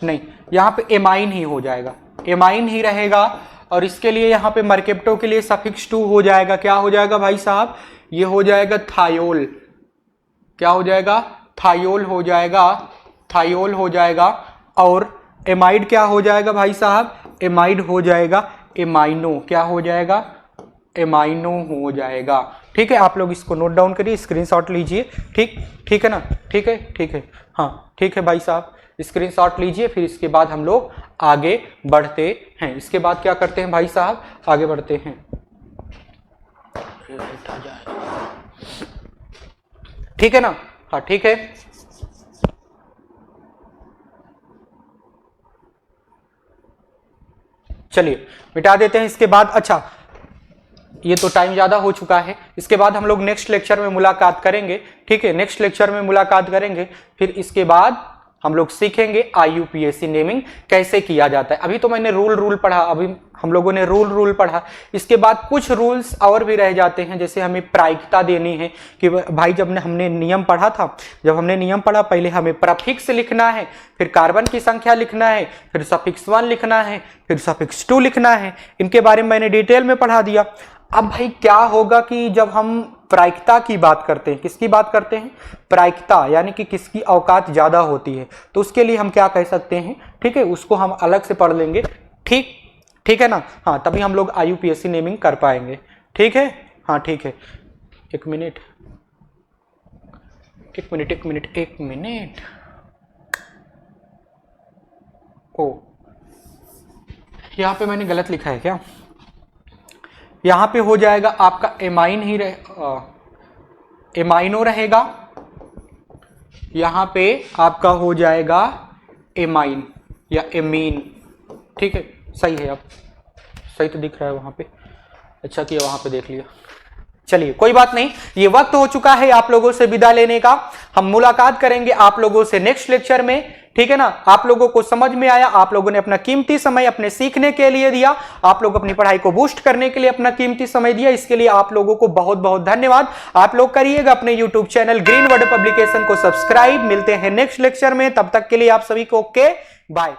नहीं, यहाँ पे एमाइन ही हो जाएगा, एमाइन ही रहेगा, और इसके लिए यहाँ पे मर्केप्टो के लिए सफिक्स 2 हो जाएगा। क्या हो जाएगा भाई साहब? ये हो जाएगा थायोल। क्या हो जाएगा? थायोल हो जाएगा, थायोल हो जाएगा। और एमाइड क्या हो जाएगा भाई साहब? एमाइड हो जाएगा एमाइनो। क्या हो जाएगा? एमाइनो हो जाएगा। ठीक है, आप लोग इसको नोट डाउन करिए, स्क्रीनशॉट लीजिए। ठीक है ना? ठीक है, हाँ ठीक है भाई साहब, स्क्रीनशॉट लीजिए। फिर इसके बाद हम लोग आगे बढ़ते हैं। इसके बाद क्या करते हैं भाई साहब? आगे बढ़ते हैं। ठीक है ना? हाँ ठीक है, चलिए मिटा देते हैं इसके बाद। अच्छा, ये तो टाइम ज्यादा हो चुका है, इसके बाद हम लोग नेक्स्ट लेक्चर में मुलाकात करेंगे। ठीक है, नेक्स्ट लेक्चर में मुलाकात करेंगे। फिर इसके बाद हम लोग सीखेंगे IUPAC नेमिंग कैसे किया जाता है। अभी तो मैंने रूल पढ़ा, अभी हम लोगों ने रूल पढ़ा। इसके बाद कुछ रूल्स और भी रह जाते हैं, जैसे हमें प्रायिकता देनी है कि भाई जब हमने नियम पढ़ा था, जब हमने नियम पढ़ा, पहले हमें प्रफिक्स लिखना है, फिर कार्बन की संख्या लिखना है, फिर सफिक्स 1 लिखना है, फिर सफिक्स 2 लिखना है। इनके बारे में मैंने डिटेल में पढ़ा दिया। अब भाई क्या होगा कि जब हम प्रायिकता की बात करते हैं, किसकी बात करते हैं? प्रायिकता, यानी कि किसकी औकात ज्यादा होती है, तो उसके लिए हम क्या कह सकते हैं? ठीक है, उसको हम अलग से पढ़ लेंगे। ठीक है ना? हाँ, तभी हम लोग IUPAC नेमिंग कर पाएंगे। ठीक है, हाँ ठीक है। एक मिनट, ओ यहाँ पे मैंने गलत लिखा है क्या? यहाँ पे हो जाएगा आपका एमाइन ही एमाइनो रहेगा, यहाँ पे आपका हो जाएगा एमाइन या एमीन। ठीक है, सही है, अब सही तो दिख रहा है वहां पे। अच्छा किया वहां पे देख लिया। चलिए कोई बात नहीं, ये वक्त हो चुका है आप लोगों से विदा लेने का। हम मुलाकात करेंगे आप लोगों से नेक्स्ट लेक्चर में। ठीक है ना? आप लोगों को समझ में आया, आप लोगों ने अपना कीमती समय अपने सीखने के लिए दिया, आप लोग अपनी पढ़ाई को बूस्ट करने के लिए अपना कीमती समय दिया, इसके लिए आप लोगों को बहुत बहुत धन्यवाद। आप लोग करिएगा अपने YouTube channel green word publication को सब्सक्राइब। मिलते हैं नेक्स्ट लेक्चर में, तब तक के लिए आप सभी को ओके बाय।